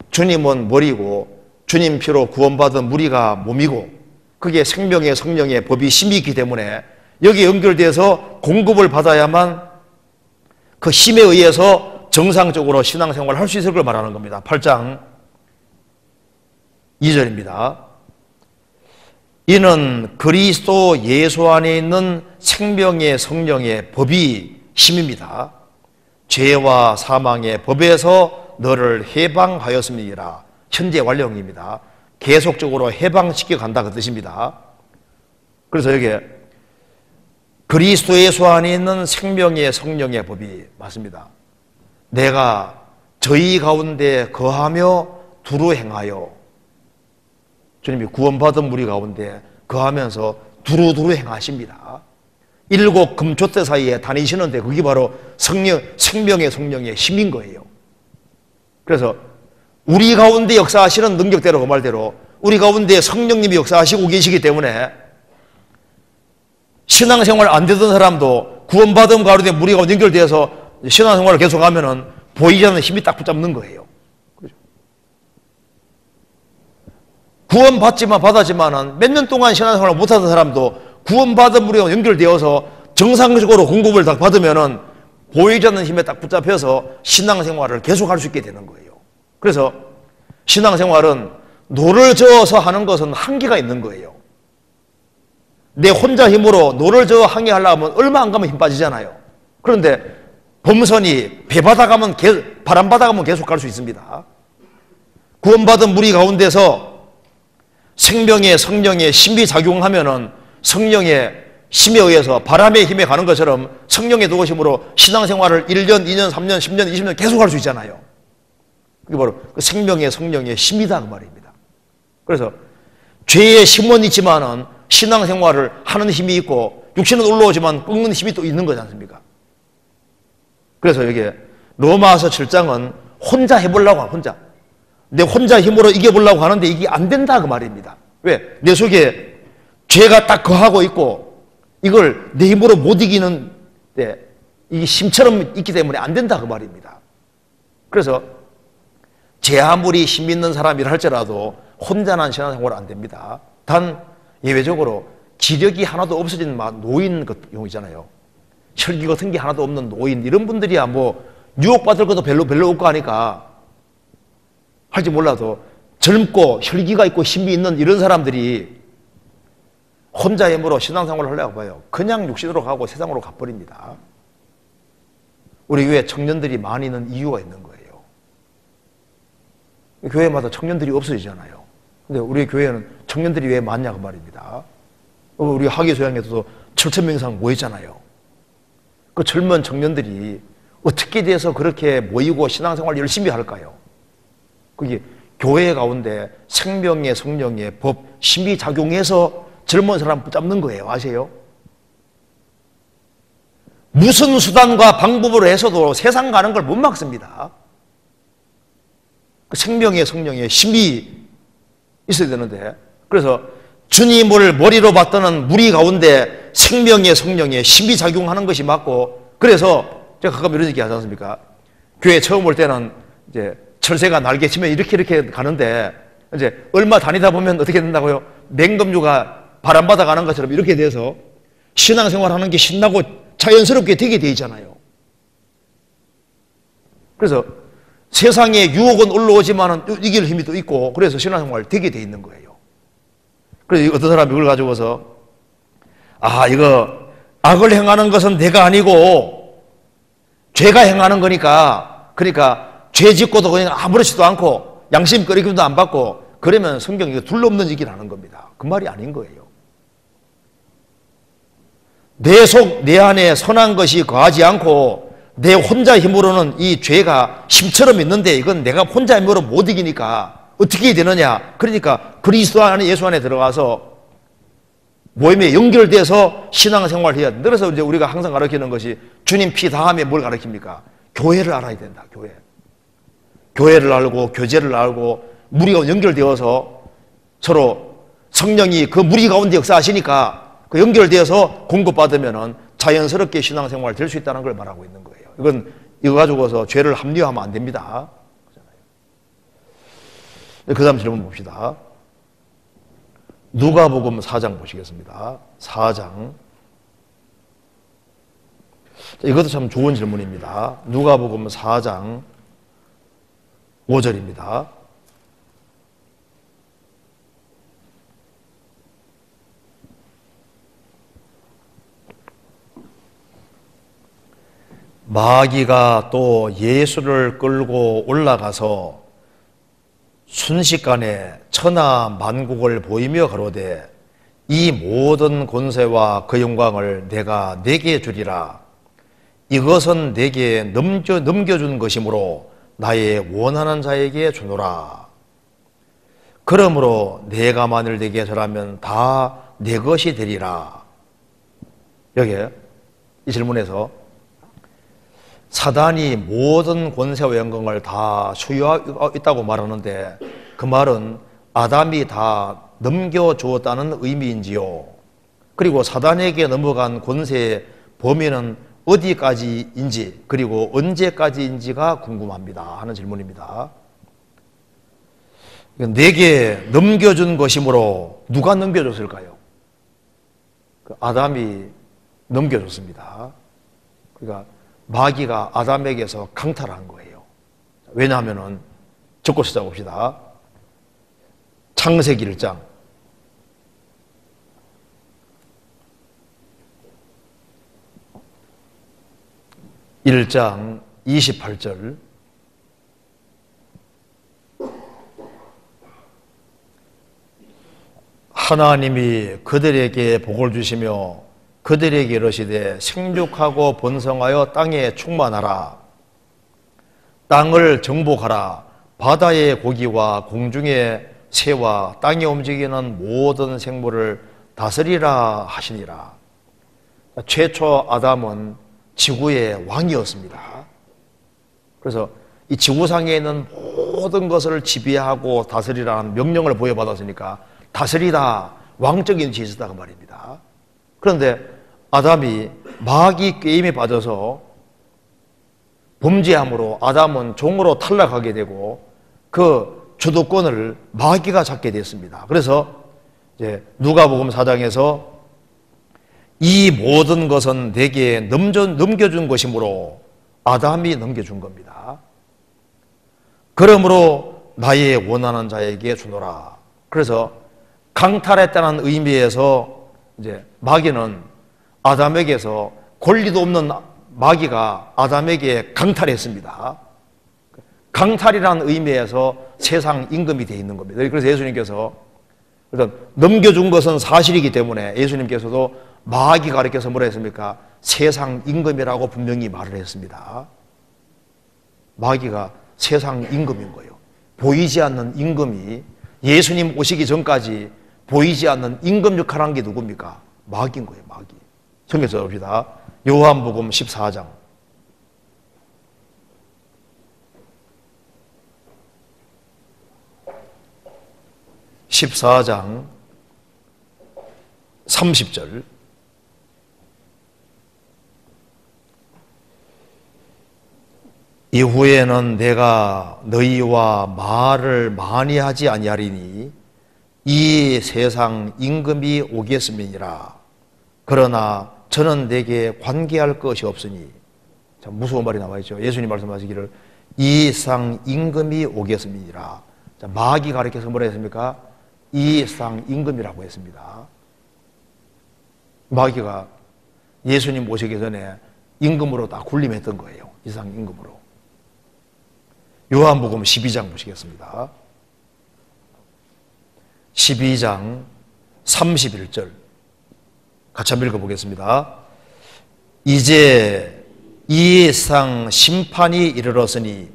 주님은 머리고 주님 피로 구원받은 무리가 몸이고, 그게 생명의 성령의 법이 힘이 있기 때문에 여기에 연결돼서 공급을 받아야만 그 힘에 의해서 정상적으로 신앙생활을 할 수 있을 걸 말하는 겁니다. 8장 2절입니다. 이는 그리스도 예수 안에 있는 생명의 성령의 법이 힘입니다. 죄와 사망의 법에서 너를 해방하였음이니라. 현재 완료형입니다. 계속적으로 해방시켜 간다 그 뜻입니다. 그래서 여기에 그리스도 예수 안에 있는 생명의 성령의 법이 맞습니다. 내가 저희 가운데 거하며 두루 행하여, 주님이 구원받은 무리 가운데 거하면서 두루두루 행하십니다. 7 금초대 사이에 다니시는데 그게 바로 생명의 성령의 힘인 거예요. 그래서 우리 가운데 역사하시는 능력대로 그 말대로 우리 가운데 성령님이 역사하시고 계시기 때문에 신앙생활 안 되던 사람도 구원받은 가운데 무리 가운데 연결돼서 신앙생활을 계속하면은 보이지 않는 힘이 딱 붙잡는 거예요. 받았지만은 몇 년 동안 신앙생활을 못하던 사람도 구원받은 무리와 연결되어서 정상적으로 공급을 딱 받으면은 보이지 않는 힘에 딱 붙잡혀서 신앙생활을 계속할 수 있게 되는 거예요. 그래서 신앙생활은 노를 저어서 하는 것은 한계가 있는 거예요. 내 혼자 힘으로 노를 저어 항해하려면 얼마 안 가면 힘 빠지잖아요. 그런데 범선이 바람 받아가면 계속 갈 수 있습니다. 구원받은 무리 가운데서 생명의 성령의 힘이 작용하면은 성령의 힘에 의해서 바람의 힘에 가는 것처럼 성령의 도우심으로 신앙생활을 1년, 2년, 3년, 10년, 20년 계속 할 수 있잖아요. 그게 바로 그 생명의 성령의 힘이다 그 말입니다. 그래서 죄의 힘은 있지만은 신앙생활을 하는 힘이 있고 육신은 올라오지만 꺾는 힘이 또 있는 거지 않습니까? 그래서 여기에 로마서 7장은 혼자 해보려고 혼자 내 혼자 힘으로 이겨보려고 하는데 이게 안 된다 그 말입니다. 왜? 내 속에 죄가 딱 거하고 있고 이걸 내 힘으로 못 이기는 이게 힘처럼 있기 때문에 안 된다 그 말입니다. 그래서 제 아무리 힘 있는 사람이라 할지라도 혼자는 신앙생활 안 됩니다. 단 예외적으로 기력이 하나도 없어진 노인 경우잖아요. 혈기 같은 게 하나도 없는 노인 이런 분들이야 뭐 유혹받을 것도 별로 없고 하니까 할지 몰라도 젊고 혈기가 있고 힘이 있는 이런 사람들이 혼자 힘으로 신앙생활을 하려고 봐요. 그냥 육신으로 가고 세상으로 가버립니다. 우리 교회 청년들이 많이 있는 이유가 있는 거예요. 교회마다 청년들이 없어지잖아요. 근데 우리 교회는 청년들이 왜 많냐 그 말입니다. 우리 학예소양에서도 7,000명 이상 모였잖아요. 그 젊은 청년들이 어떻게 돼서 그렇게 모이고 신앙생활 열심히 할까요? 그게 교회 가운데 생명의 성령의 법, 힘이 작용해서 젊은 사람 붙잡는 거예요. 아세요? 무슨 수단과 방법으로 해서도 세상 가는 걸 못 막습니다. 그 생명의 성령의 힘이 있어야 되는데 그래서 주님을 머리로 받드는 무리 가운데 생명의 성령의 힘이 작용하는 것이 맞고 그래서 제가 가끔 이런 얘기 하지 않습니까? 교회 처음 올 때는 이제 철새가 날개치면 이렇게 가는데 이제 얼마 다니다 보면 어떻게 된다고요? 맹금류가 바람 받아가는 것처럼 이렇게 돼서 신앙생활 하는 게 신나고 자연스럽게 되게 돼 있잖아요. 그래서 세상에 유혹은 올라오지만 이길 힘이 또 있고 그래서 신앙생활 되게 돼 있는 거예요. 그래서 어떤 사람이 이걸 가지고서 이거 악을 행하는 것은 내가 아니고 죄가 행하는 거니까 그러니까 죄 짓고도 그냥 아무렇지도 않고 양심 끓이기도 안 받고 그러면 성경이 이거 둘러없는 얘기를 하는 겁니다. 그 말이 아닌 거예요. 내 속, 내 안에 선한 것이 거하지 않고 내 혼자 힘으로는 이 죄가 힘처럼 있는데 이건 내가 혼자 힘으로 못 이기니까 어떻게 되느냐. 그러니까 그리스도 안에 예수 안에 들어가서 모임에 연결돼서 신앙생활을 해야 된다. 그래서 이제 우리가 항상 가르치는 것이 주님 피 다음에 뭘 가르칩니까? 교회를 알아야 된다. 교회를 알고 교제를 알고 무리가 연결되어서 서로 성령이 그 무리 가운데 역사하시니까 그 연결되어서 공급받으면은 자연스럽게 신앙생활 될 수 있다는 걸 말하고 있는 거예요. 이거 가지고서 죄를 합리화하면 안 됩니다. 그 다음 질문 봅시다. 누가복음 4장 보시겠습니다. 4장. 이것도 참 좋은 질문입니다. 누가복음 4장 5절입니다. 마귀가 또 예수를 끌고 올라가서 순식간에 천하 만국을 보이며 가로되 이 모든 권세와 그 영광을 내가 네게 주리라. 이것은 내게 넘겨준 것이므로 나의 원하는 자에게 주노라. 그러므로 내가 만일 내게 절하면 다 내 것이 되리라. 여기에 이 질문에서 사단이 모든 권세와 영광을 다 소유하고 있다고 말하는데 그 말은 아담이 다 넘겨주었다는 의미인지요? 그리고 사단에게 넘어간 권세의 범위는 어디까지인지 그리고 언제까지인지가 궁금합니다 하는 질문입니다. 내게 넘겨준 것이므로 누가 넘겨줬을까요? 아담이 넘겨줬습니다. 그러니까 마귀가 아담에게서 강탈한 거예요. 왜냐하면은 적고 시작합시다. 창세기 1장. 1장 28절 하나님이 그들에게 복을 주시며 그들에게 이르시되 생육하고 번성하여 땅에 충만하라. 땅을 정복하라. 바다의 고기와 공중의 새와 땅에 움직이는 모든 생물을 다스리라 하시니라. 최초 아담은 지구의 왕이었습니다. 그래서 이 지구상에 있는 모든 것을 지배하고 다스리라는 명령을 부여받았으니까 다스리다, 왕적인 지혜가 있었다고 말입니다. 그런데 아담이 마귀 게임에 빠져서 범죄함으로 아담은 종으로 탈락하게 되고 그 주도권을 마귀가 잡게 됐습니다. 그래서 이제 누가복음 4장에서 이 모든 것은 내게 넘겨준 것이므로 아담이 넘겨준 겁니다. 그러므로 나의 원하는 자에게 주노라. 그래서 강탈했다는 의미에서 이제 마귀는 아담에게서 권리도 없는 마귀가 아담에게 강탈했습니다. 강탈이라는 의미에서 세상 임금이 되어 있는 겁니다. 그래서 예수님께서 일단 넘겨준 것은 사실이기 때문에 예수님께서도 마귀가 가르쳐서 뭐라 했습니까? 세상 임금이라고 분명히 말을 했습니다. 마귀가 세상 임금인 거예요. 보이지 않는 임금이 예수님 오시기 전까지 보이지 않는 임금 역할을 한 게 누굽니까? 마귀인 거예요, 마귀. 성경에서 봅시다. 요한복음 14장. 14장 30절. 이후에는 내가 너희와 말을 많이 하지 아니하리니 이 세상 임금이 오겠음이니라. 그러나 저는 내게 관계할 것이 없으니. 참 무서운 말이 나와 있죠. 예수님 말씀하시기를 이 세상 임금이 오겠음이니라. 자, 마귀가 가르쳐서 뭐라 했습니까? 이 세상 임금이라고 했습니다. 마귀가 예수님 오시기 전에 임금으로 딱 군림했던 거예요. 이 세상 임금으로. 요한복음 12장 보시겠습니다. 12장 31절 같이 한번 읽어보겠습니다. 이제 이 세상 심판이 이르렀으니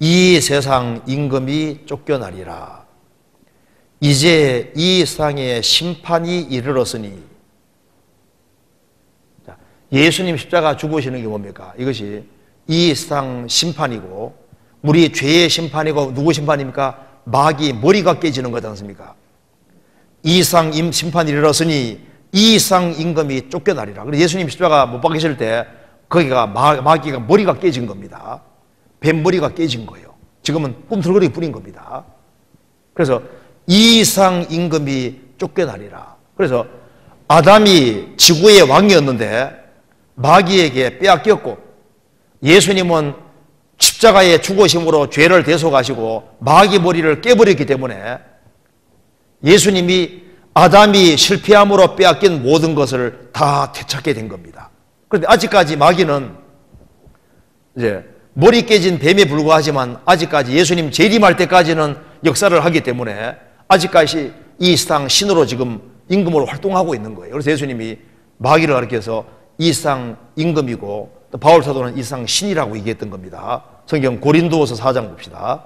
이 세상 임금이 쫓겨나리라. 이제 이 세상에 심판이 이르렀으니. 예수님 십자가 죽으시는 게 뭡니까? 이것이 이 세상 심판이고 우리 죄의 심판이고 누구 심판입니까? 마귀 머리가 깨지는 거지 않습니까? 이 세상 심판이 이르렀으니 이 세상 임금이 쫓겨나리라. 그래서 예수님 십자가 못 박히실 때 거기가 마귀가 머리가 깨진 겁니다. 뱀 머리가 깨진 거예요. 지금은 꿈틀거리기 뿐인 겁니다. 그래서 이 세상 임금이 쫓겨나리라. 그래서 아담이 지구의 왕이었는데 마귀에게 빼앗겼고 예수님은 십자가의 죽으심으로 죄를 대속하시고 마귀 머리를 깨버렸기 때문에 예수님이 아담이 실패함으로 빼앗긴 모든 것을 다 되찾게 된 겁니다. 그런데 아직까지 마귀는 이제 머리 깨진 뱀에 불과하지만 아직까지 예수님 재림할 때까지는 역사를 하기 때문에 아직까지 이 세상 신으로 지금 임금으로 활동하고 있는 거예요. 그래서 예수님이 마귀를 가리켜서 이 세상 임금이고 또 바울 사도는 이 세상 신이라고 얘기했던 겁니다. 성경 고린도후서 4장 봅시다.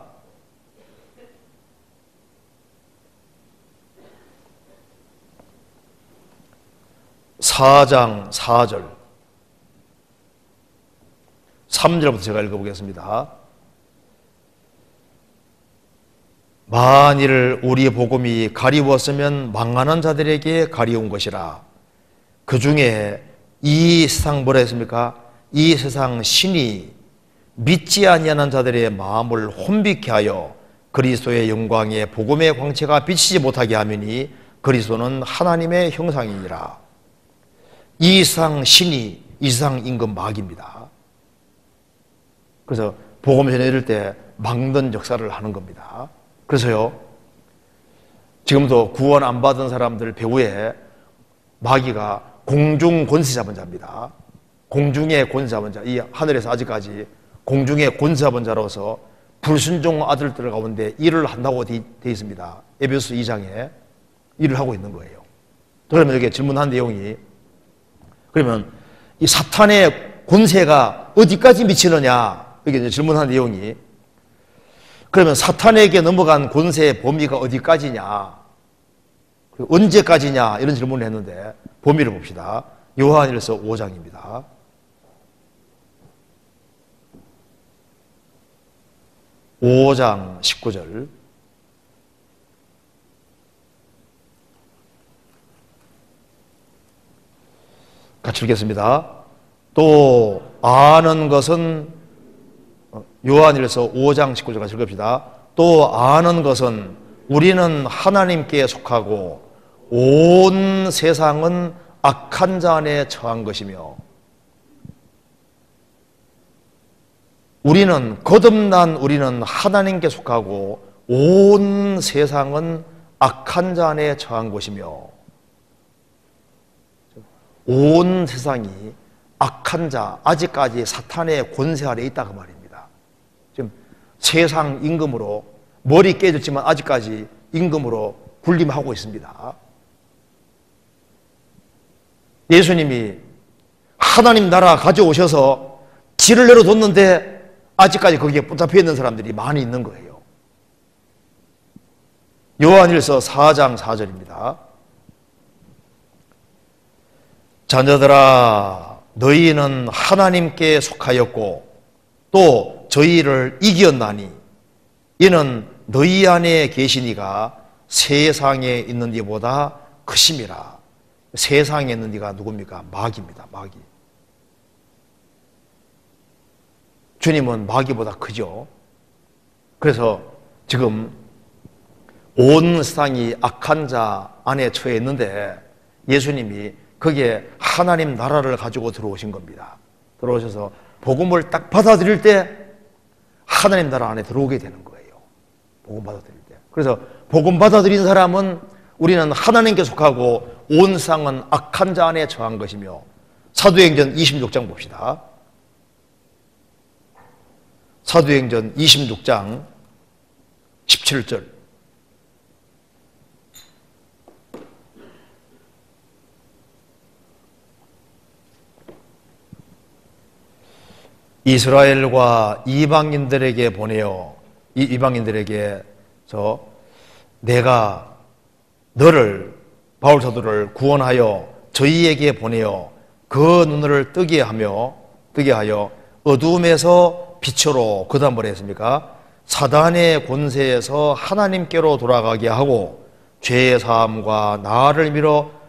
(4장 4절) 3절부터 제가 읽어보겠습니다. 만일 우리 복음이 가리웠으면 망하는 자들에게 가리운 것이라. 그 중에 이 세상 뭐라 했습니까? 이 세상 신이 믿지 아니하는 자들의 마음을 혼비케 하여 그리스도의 영광의 복음의 광채가 비치지 못하게 하매니 그리스도는 하나님의 형상이니라. 이 세상 신이 이 세상 임금 마귀입니다. 그래서 복음 전해질 때 막는 역사를 하는 겁니다. 그래서요, 지금도 구원 안 받은 사람들 배후에 마귀가 공중 권세 잡은 자입니다. 공중의 권세 잡은 자, 이 하늘에서 아직까지 공중의 권세 잡은 자로서 불순종 아들들 가운데 일을 한다고 되어 있습니다. 에베소 2장에 일을 하고 있는 거예요. 그러면 여기 질문한 내용이, 그러면 이 사탄의 권세가 어디까지 미치느냐, 이게 이제 질문한 내용이, 그러면 사탄에게 넘어간 권세의 범위가 어디까지냐, 언제까지냐, 이런 질문을 했는데 범위를 봅시다. 요한일서 5장입니다. (5장 19절) 같이 읽겠습니다. 또 아는 것은, 요한일서 5장 19절 같이 읽읍시다. 또 아는 것은 우리는 하나님께 속하고 온 세상은 악한 자 안에 처한 것이며, 거듭난 우리는 하나님께 속하고 온 세상은 악한 자 안에 처한 것이며, 온 세상이 악한 자, 아직까지 사탄의 권세 아래 있다 그 말입니다. 지금 세상 임금으로, 머리 깨졌지만 아직까지 임금으로 군림하고 있습니다. 예수님이 하나님 나라 가져오셔서 길을 내려뒀는데 아직까지 거기에 붙잡혀 있는 사람들이 많이 있는 거예요. 요한일서 4장 4절입니다. 자녀들아, 너희는 하나님께 속하였고 또 저희를 이겼나니 이는 너희 안에 계시니가 세상에 있는 이보다 크심이라. 세상에 있는 이가 누굽니까? 마귀입니다. 마귀. 주님은 마귀보다 크죠. 그래서 지금 온 세상이 악한 자 안에 처해 있는데 예수님이 거기에 하나님 나라를 가지고 들어오신 겁니다. 들어오셔서 복음을 딱 받아들일 때 하나님 나라 안에 들어오게 되는 거예요. 복음 받아들일 때. 그래서 복음 받아들인 사람은 우리는 하나님께 속하고 온 세상은 악한 자 안에 처한 것이며, 사도행전 26장 봅시다. 사도행전 26장 17절. 이스라엘과 이방인들에게 보내어, 이 이방인들에게 내가 너를, 바울 사도를 구원하여 저희에게 보내어 그 눈을 뜨게 하여 어둠에서 빛으로, 그 다음 뭐라 했습니까? 사단의 권세에서 하나님께로 돌아가게 하고 죄의 사함과 나를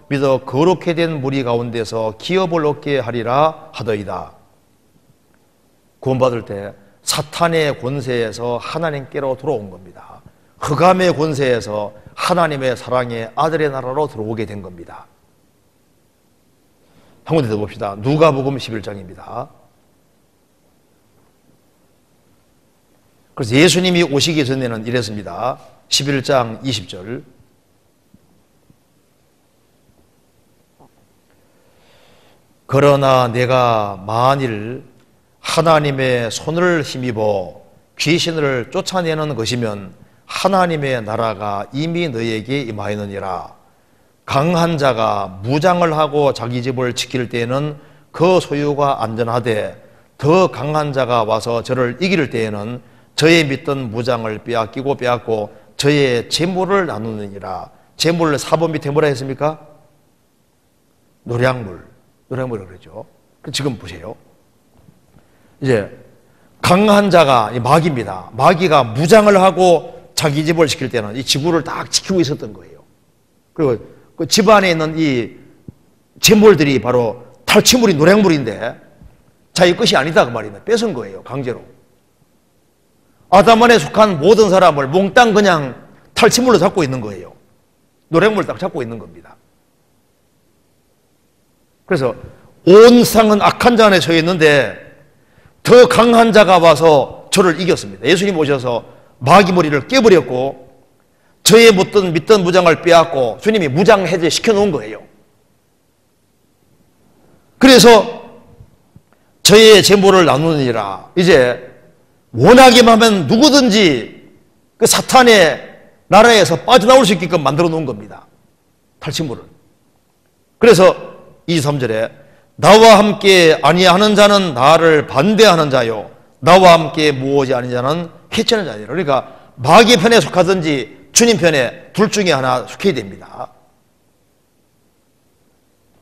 믿어 거룩게 된 무리 가운데서 기업을 얻게 하리라 하더이다. 구원받을 때 사탄의 권세에서 하나님께로 돌아온 겁니다. 흑암의 권세에서 하나님의 사랑의 아들의 나라로 들어오게 된 겁니다. 한 군데 더 봅시다. 누가복음 11장입니다. 그래서 예수님이 오시기 전에는 이랬습니다. 11장 20절. 그러나 내가 만일 하나님의 손을 힘입어 귀신을 쫓아내는 것이면 하나님의 나라가 이미 너에게 임하였느니라. 강한 자가 무장을 하고 자기 집을 지킬 때에는 그 소유가 안전하되 더 강한 자가 와서 저를 이길 때에는 저의 믿던 무장을 빼앗고 저의 재물을 나누느니라. 재물을 4번 밑에 뭐라 했습니까? 노량물이라고 그러죠. 지금 보세요. 이제 강한 자가 마귀입니다. 마귀가 무장을 하고 자기 집을 지킬 때는 이 지구를 딱 지키고 있었던 거예요. 그리고 그 집안에 있는 이 재물들이 바로 탈취물이 노량물인데 자기 것이 아니다 그 말입니다. 뺏은 거예요. 강제로. 아담 안에 속한 모든 사람을 몽땅 그냥 탈취물로 잡고 있는 거예요. 노량물 딱 잡고 있는 겁니다. 그래서 온 세상은 악한 자 안에 처해 있는데 더 강한 자가 와서 저를 이겼습니다. 예수님 오셔서 마귀 머리를 깨버렸고 저의 믿던 무장을 빼앗고 주님이 무장 해제 시켜놓은 거예요. 그래서 저의 재물을 나누느니라. 이제 원하기만 하면 누구든지 그 사탄의 나라에서 빠져나올 수 있게끔 만들어 놓은 겁니다. 탈취물을. 그래서 23절에 나와 함께 아니하는 자는 나를 반대하는 자요 나와 함께 모으지 아닌 자는 해치는 자니라. 그러니까 마귀 편에 속하든지 주님 편에 둘 중에 하나 속해야 됩니다.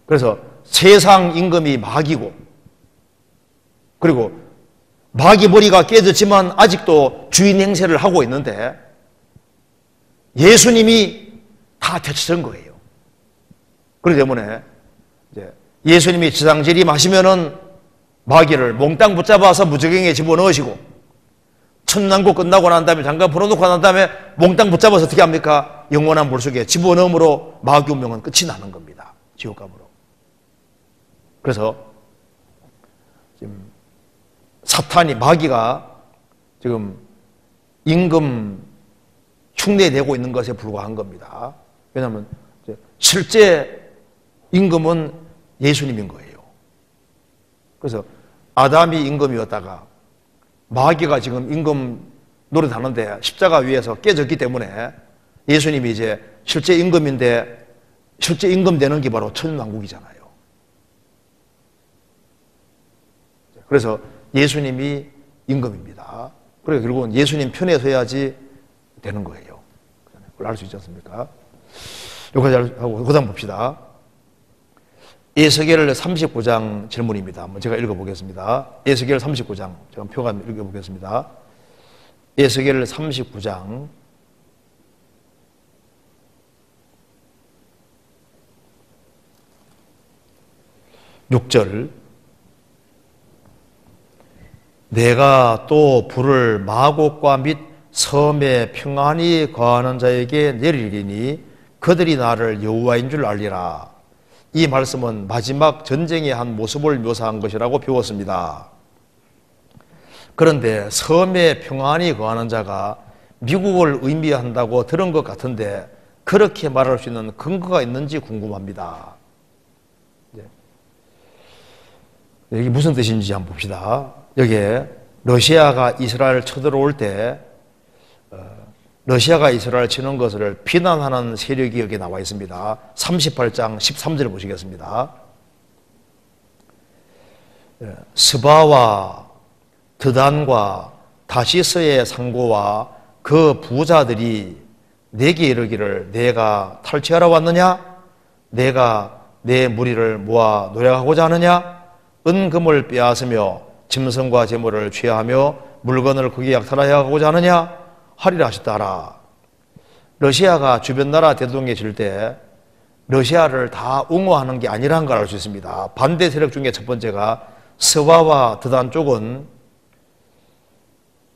그래서 세상 임금이 마귀고, 그리고 마귀 머리가 깨졌지만 아직도 주인 행세를 하고 있는데 예수님이 다 대처한 거예요. 그렇기 때문에 이제 예수님이 지상 재림하시면은 마귀를 몽땅 붙잡아서 무저갱에 집어넣으시고, 천난국 끝나고 난 다음에 장관 풀어놓고 난 다음에 몽땅 붙잡아서 어떻게 합니까? 영원한 물속에 집어넣음으로 마귀 운명은 끝이 나는 겁니다. 지옥감으로. 그래서 지금 사탄이, 마귀가 지금 임금 흉내내고 있는 것에 불과한 겁니다. 왜냐하면 실제 임금은 예수님인 거예요. 그래서 아담이 임금이었다가 마귀가 지금 임금 노릇하는데 십자가 위에서 깨졌기 때문에 예수님이 이제 실제 임금인데, 실제 임금 되는 게 바로 천왕국이잖아요. 그래서 예수님이 임금입니다. 그래서 결국은 예수님 편에 서야지 되는 거예요. 그걸 알 수 있지 않습니까? 여기까지 하고 그 다음 봅시다. 에스겔 39장 질문입니다. 한번 제가 읽어보겠습니다. 에스겔 39장 제가 표가 읽어보겠습니다. 에스겔 39장 6절 내가 또 불을 마곡과 및 섬에 평안히 거하는 자에게 내리리니 그들이 나를 여호와인 줄 알리라. 이 말씀은 마지막 전쟁의 한 모습을 묘사한 것이라고 배웠습니다. 그런데 섬에 평안히 거하는 자가 미국을 의미한다고 들은 것 같은데 그렇게 말할 수 있는 근거가 있는지 궁금합니다. 이게 무슨 뜻인지 한번 봅시다. 여기에 러시아가 이스라엘을 쳐들어올 때 러시아가 이스라엘을 치는 것을 비난하는 세력이 여기 나와 있습니다. 38장 13절 보시겠습니다. 스바와 드단과 다시스의 상고와 그 부자들이 내게 이르기를 내가 탈취하러 왔느냐? 내가 내 무리를 모아 노략하고자 하느냐? 은금을 빼앗으며 짐승과 재물을 취하하며 물건을 크게 약탈하고자 하느냐? 하리라 하셨다라. 러시아가 주변 나라 대동에 질 때 러시아를 다 옹호하는 게 아니라는 걸 알 수 있습니다. 반대 세력 중에 첫 번째가 스바와 드단 쪽은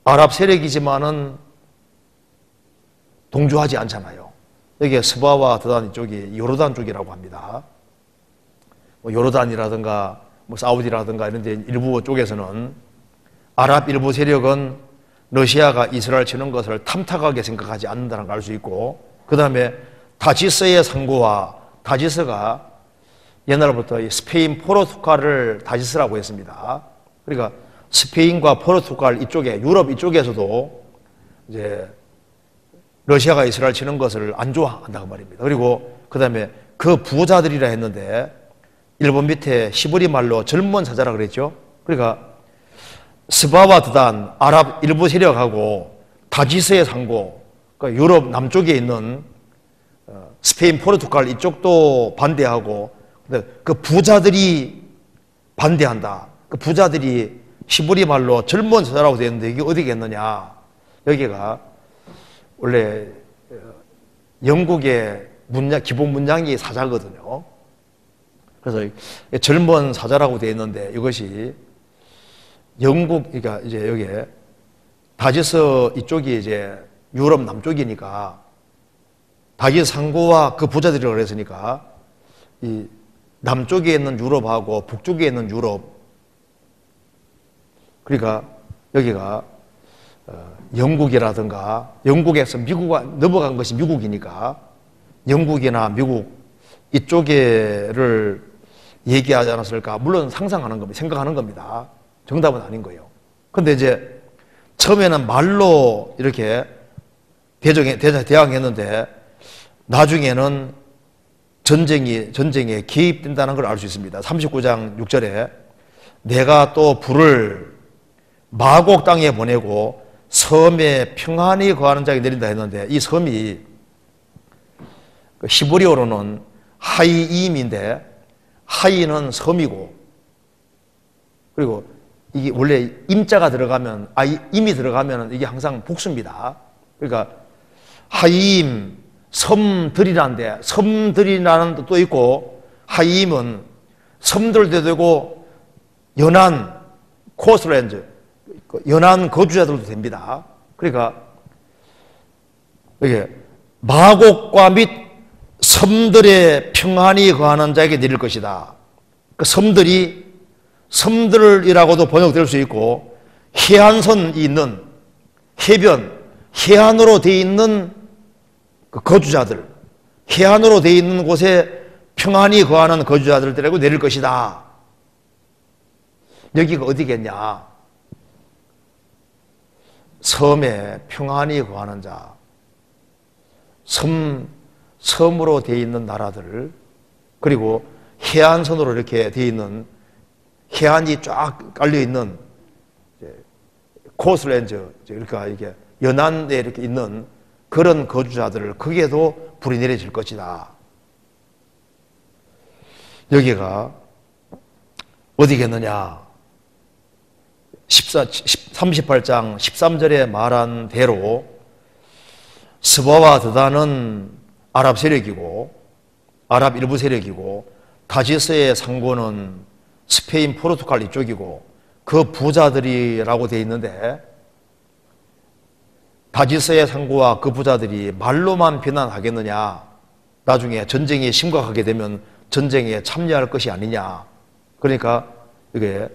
아랍 세력이지만은 동조하지 않잖아요. 여기에 스바와 드단 쪽이 요르단 쪽이라고 합니다. 요르단이라든가 사우디라든가 이런 데 일부 쪽에서는 아랍 일부 세력은 러시아가 이스라엘 치는 것을 탐탁하게 생각하지 않는다는 걸 알 수 있고, 그 다음에 다지스의 상고와, 다지스가 옛날부터 이 스페인 포르투갈을 다지스라고 했습니다. 그러니까 스페인과 포르투갈 이쪽에, 유럽 이쪽에서도 이제 러시아가 이스라엘 치는 것을 안 좋아한다고 말입니다. 그리고 그 다음에 그 부자들이라 했는데 일본 밑에 히브리 말로 젊은 사자라 그랬죠. 그러니까 스바와 드단, 아랍 일부 세력하고 다지스의 상고, 그러니까 유럽 남쪽에 있는 스페인, 포르투갈 이쪽도 반대하고, 그 부자들이 반대한다. 그 부자들이 히브리 말로 젊은 사자라고 되어 있는데 이게 어디겠느냐? 여기가 원래 영국의 문장, 기본 문장이 사자거든요. 그래서 젊은 사자라고 되어 있는데 이것이 영국, 그러니까 이제 여기에 다지스 이쪽이 이제 유럽 남쪽이니까 다지스 상고와 그 부자들이라고 그랬으니까 이 남쪽에 있는 유럽하고 북쪽에 있는 유럽, 그러니까 여기가 영국이라든가, 영국에서 미국과 넘어간 것이 미국이니까 영국이나 미국 이쪽에를 얘기하지 않았을까? 물론 상상하는 겁니다. 생각하는 겁니다. 정답은 아닌 거예요. 근데 이제 처음에는 말로 이렇게 대항했는데 나중에는 전쟁에 개입된다는 걸 알 수 있습니다. 39장 6절에 내가 또 불을 마곡 땅에 보내고 섬에 평안히 거하는 자에게 내린다 했는데 이 섬이 히브리어로는 하이임인데 하이는 섬이고 그리고 이게 원래 임자가 들어가면 임이 들어가면 이게 항상 복수입니다. 그러니까 하이임 섬들이라는데 섬들이라는 뜻도 있고 하이임은 섬들도 되고 연안 코스트랜드 연안 거주자들도 됩니다. 그러니까 이게 마곡과 및 섬들의 평안이 거하는 자에게 내릴 것이다. 그 섬들이라고도 번역될 수 있고 해안선이 있는 해변, 해안으로 되어 있는 그 거주자들, 해안으로 되어 있는 곳에 평안이 거하는 거주자들에게 내릴 것이다. 여기가 어디겠냐? 섬에 평안이 거하는 자, 섬으로 되어 있는 나라들, 그리고 해안선으로 이렇게 되어 있는 해안이 쫙 깔려 있는 코스트랜드, 그러니까 이게 연안에 이렇게 있는 그런 거주자들을 거기에도 불이 내려질 것이다. 여기가 어디겠느냐? 38장 13절에 말한 대로 스바와 드단은 아랍 세력이고 아랍 일부 세력이고 다지스의 상고는 스페인 포르투갈 이쪽이고 그 부자들이라고 되어 있는데 다지스의 상고와 그 부자들이 말로만 비난하겠느냐? 나중에 전쟁이 심각하게 되면 전쟁에 참여할 것이 아니냐? 그러니까 이게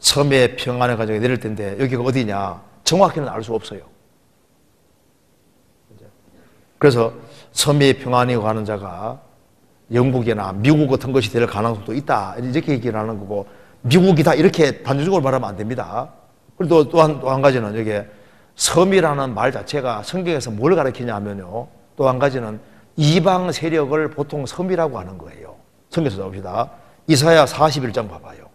섬의 평안을 가지고 내릴 텐데 여기가 어디냐? 정확히는 알 수 없어요. 그래서 섬의 평안이 가는 자가 영국이나 미국 같은 것이 될 가능성도 있다. 이렇게 얘기를 하는 거고 미국이다 이렇게 단정적으로 말하면 안 됩니다. 그리고 또 한 가지는 여기 섬이라는 말 자체가 성경에서 뭘 가르치냐 하면요. 또 한 가지는 이방 세력을 보통 섬이라고 하는 거예요. 성경에서 나옵시다. 이사야 41장 봐봐요.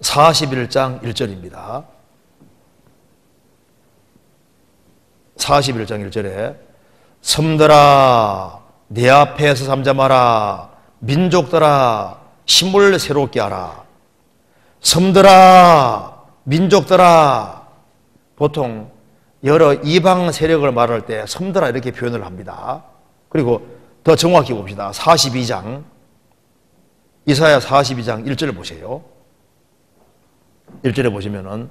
41장 1절입니다. 41장 1절에 섬들아 내 앞에서 잠잠하라 민족들아 힘을 새롭게 하라. 섬들아 민족들아 보통 여러 이방 세력을 말할 때 섬들아 이렇게 표현을 합니다. 그리고 더 정확히 봅시다. 42장 이사야 42장 1절을 보세요. 1절에 보시면은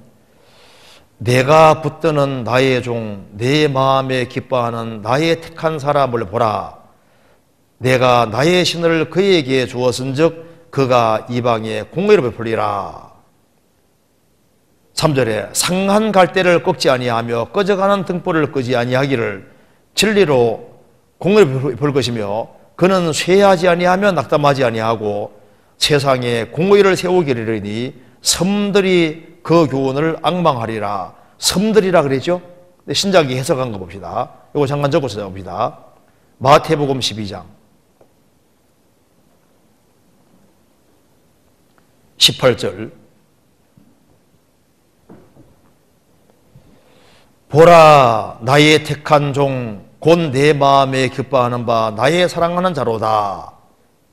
내가 붙드는 나의 종 내 마음에 기뻐하는 나의 택한 사람을 보라. 내가 나의 신을 그에게 주었은즉 그가 이방에 공의를 베풀리라. 3절에 상한 갈대를 꺾지 아니하며 꺼져가는 등불을 끄지 아니하기를 진리로 공의를 베풀 것이며 그는 쇠하지 아니하며 낙담하지 아니하고 세상에 공의를 세우기를 섬들이 그 교훈을 앙망하리라. 섬들이라 그랬죠? 신작이 해석한 거 봅시다. 이거 잠깐 적어서 봅시다. 마태복음 12장 18절 보라 나의 택한 종 곧 내 마음에 기뻐하는 바 나의 사랑하는 자로다.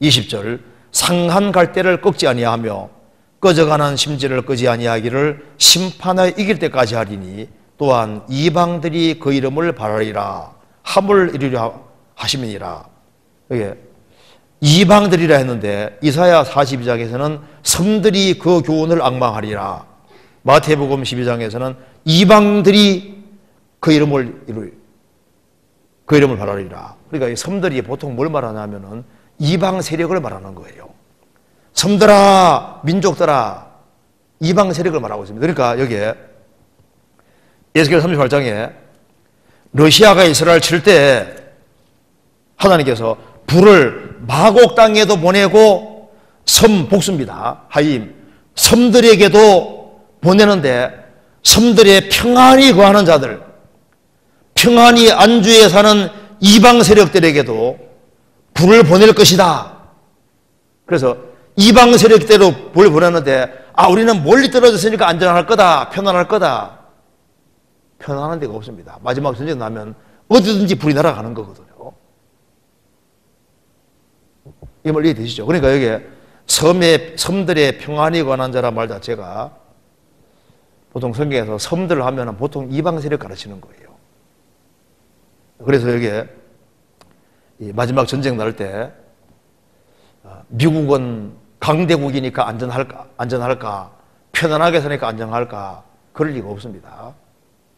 20절 상한 갈대를 꺾지 아니하며 꺼져가는 심지를 끄지 아니하기를 심판하여 이길 때까지 하리니 또한 이방들이 그 이름을 바라리라. 함을 이루려 하심이니라. 이게 이방들이라 했는데 이사야 42장에서는 섬들이 그 교훈을 앙망하리라. 마태복음 12장에서는 이방들이 그 이름을 바라리라. 그러니까 이 섬들이 보통 뭘 말하냐면은 이방 세력을 말하는 거예요. 섬들아, 민족들아, 이방 세력을 말하고 있습니다. 그러니까 여기에 에스겔 38장에 러시아가 이스라엘 칠 때 하나님께서 불을 마곡 땅에도 보내고 섬 복수입니다. 하임. 섬들에게도 보내는데 섬들의 평안히 거하는 자들, 평안히 안주에 사는 이방 세력들에게도 불을 보낼 것이다. 그래서 이방 세력대로 불을 보내는데 우리는 멀리 떨어졌으니까 안전할 거다. 편안할 거다. 편안한 데가 없습니다. 마지막 전쟁 나면 어디든지 불이 날아가는 거거든요. 이 말 이해되시죠? 그러니까 여기 섬들의 평안이 관한 자란 말 자체가 보통 성경에서 섬들 하면 보통 이방 세력 가르치는 거예요. 그래서 여기 마지막 전쟁 날 때 미국은 강대국이니까 안전할까? 편안하게 사니까 안전할까? 그럴 리가 없습니다.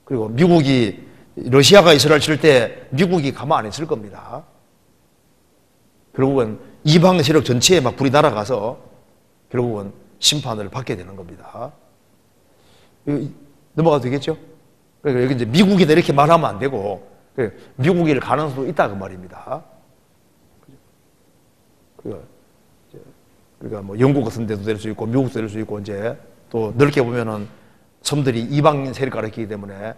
그리고 미국이 러시아가 이스라엘 칠 때 미국이 가만 안 있을 겁니다. 결국은 이방 세력 전체에 막 불이 날아가서 결국은 심판을 받게 되는 겁니다. 넘어가도 되겠죠? 그러니까 여기 이제 미국이다 이렇게 말하면 안 되고 미국일 가능성도 있다 그 말입니다. 그러니까 뭐 영국 같은 데도 될 수 있고 미국도 될 수 있고 이제 또 넓게 보면은 섬들이 이방인 세력 가리키기 때문에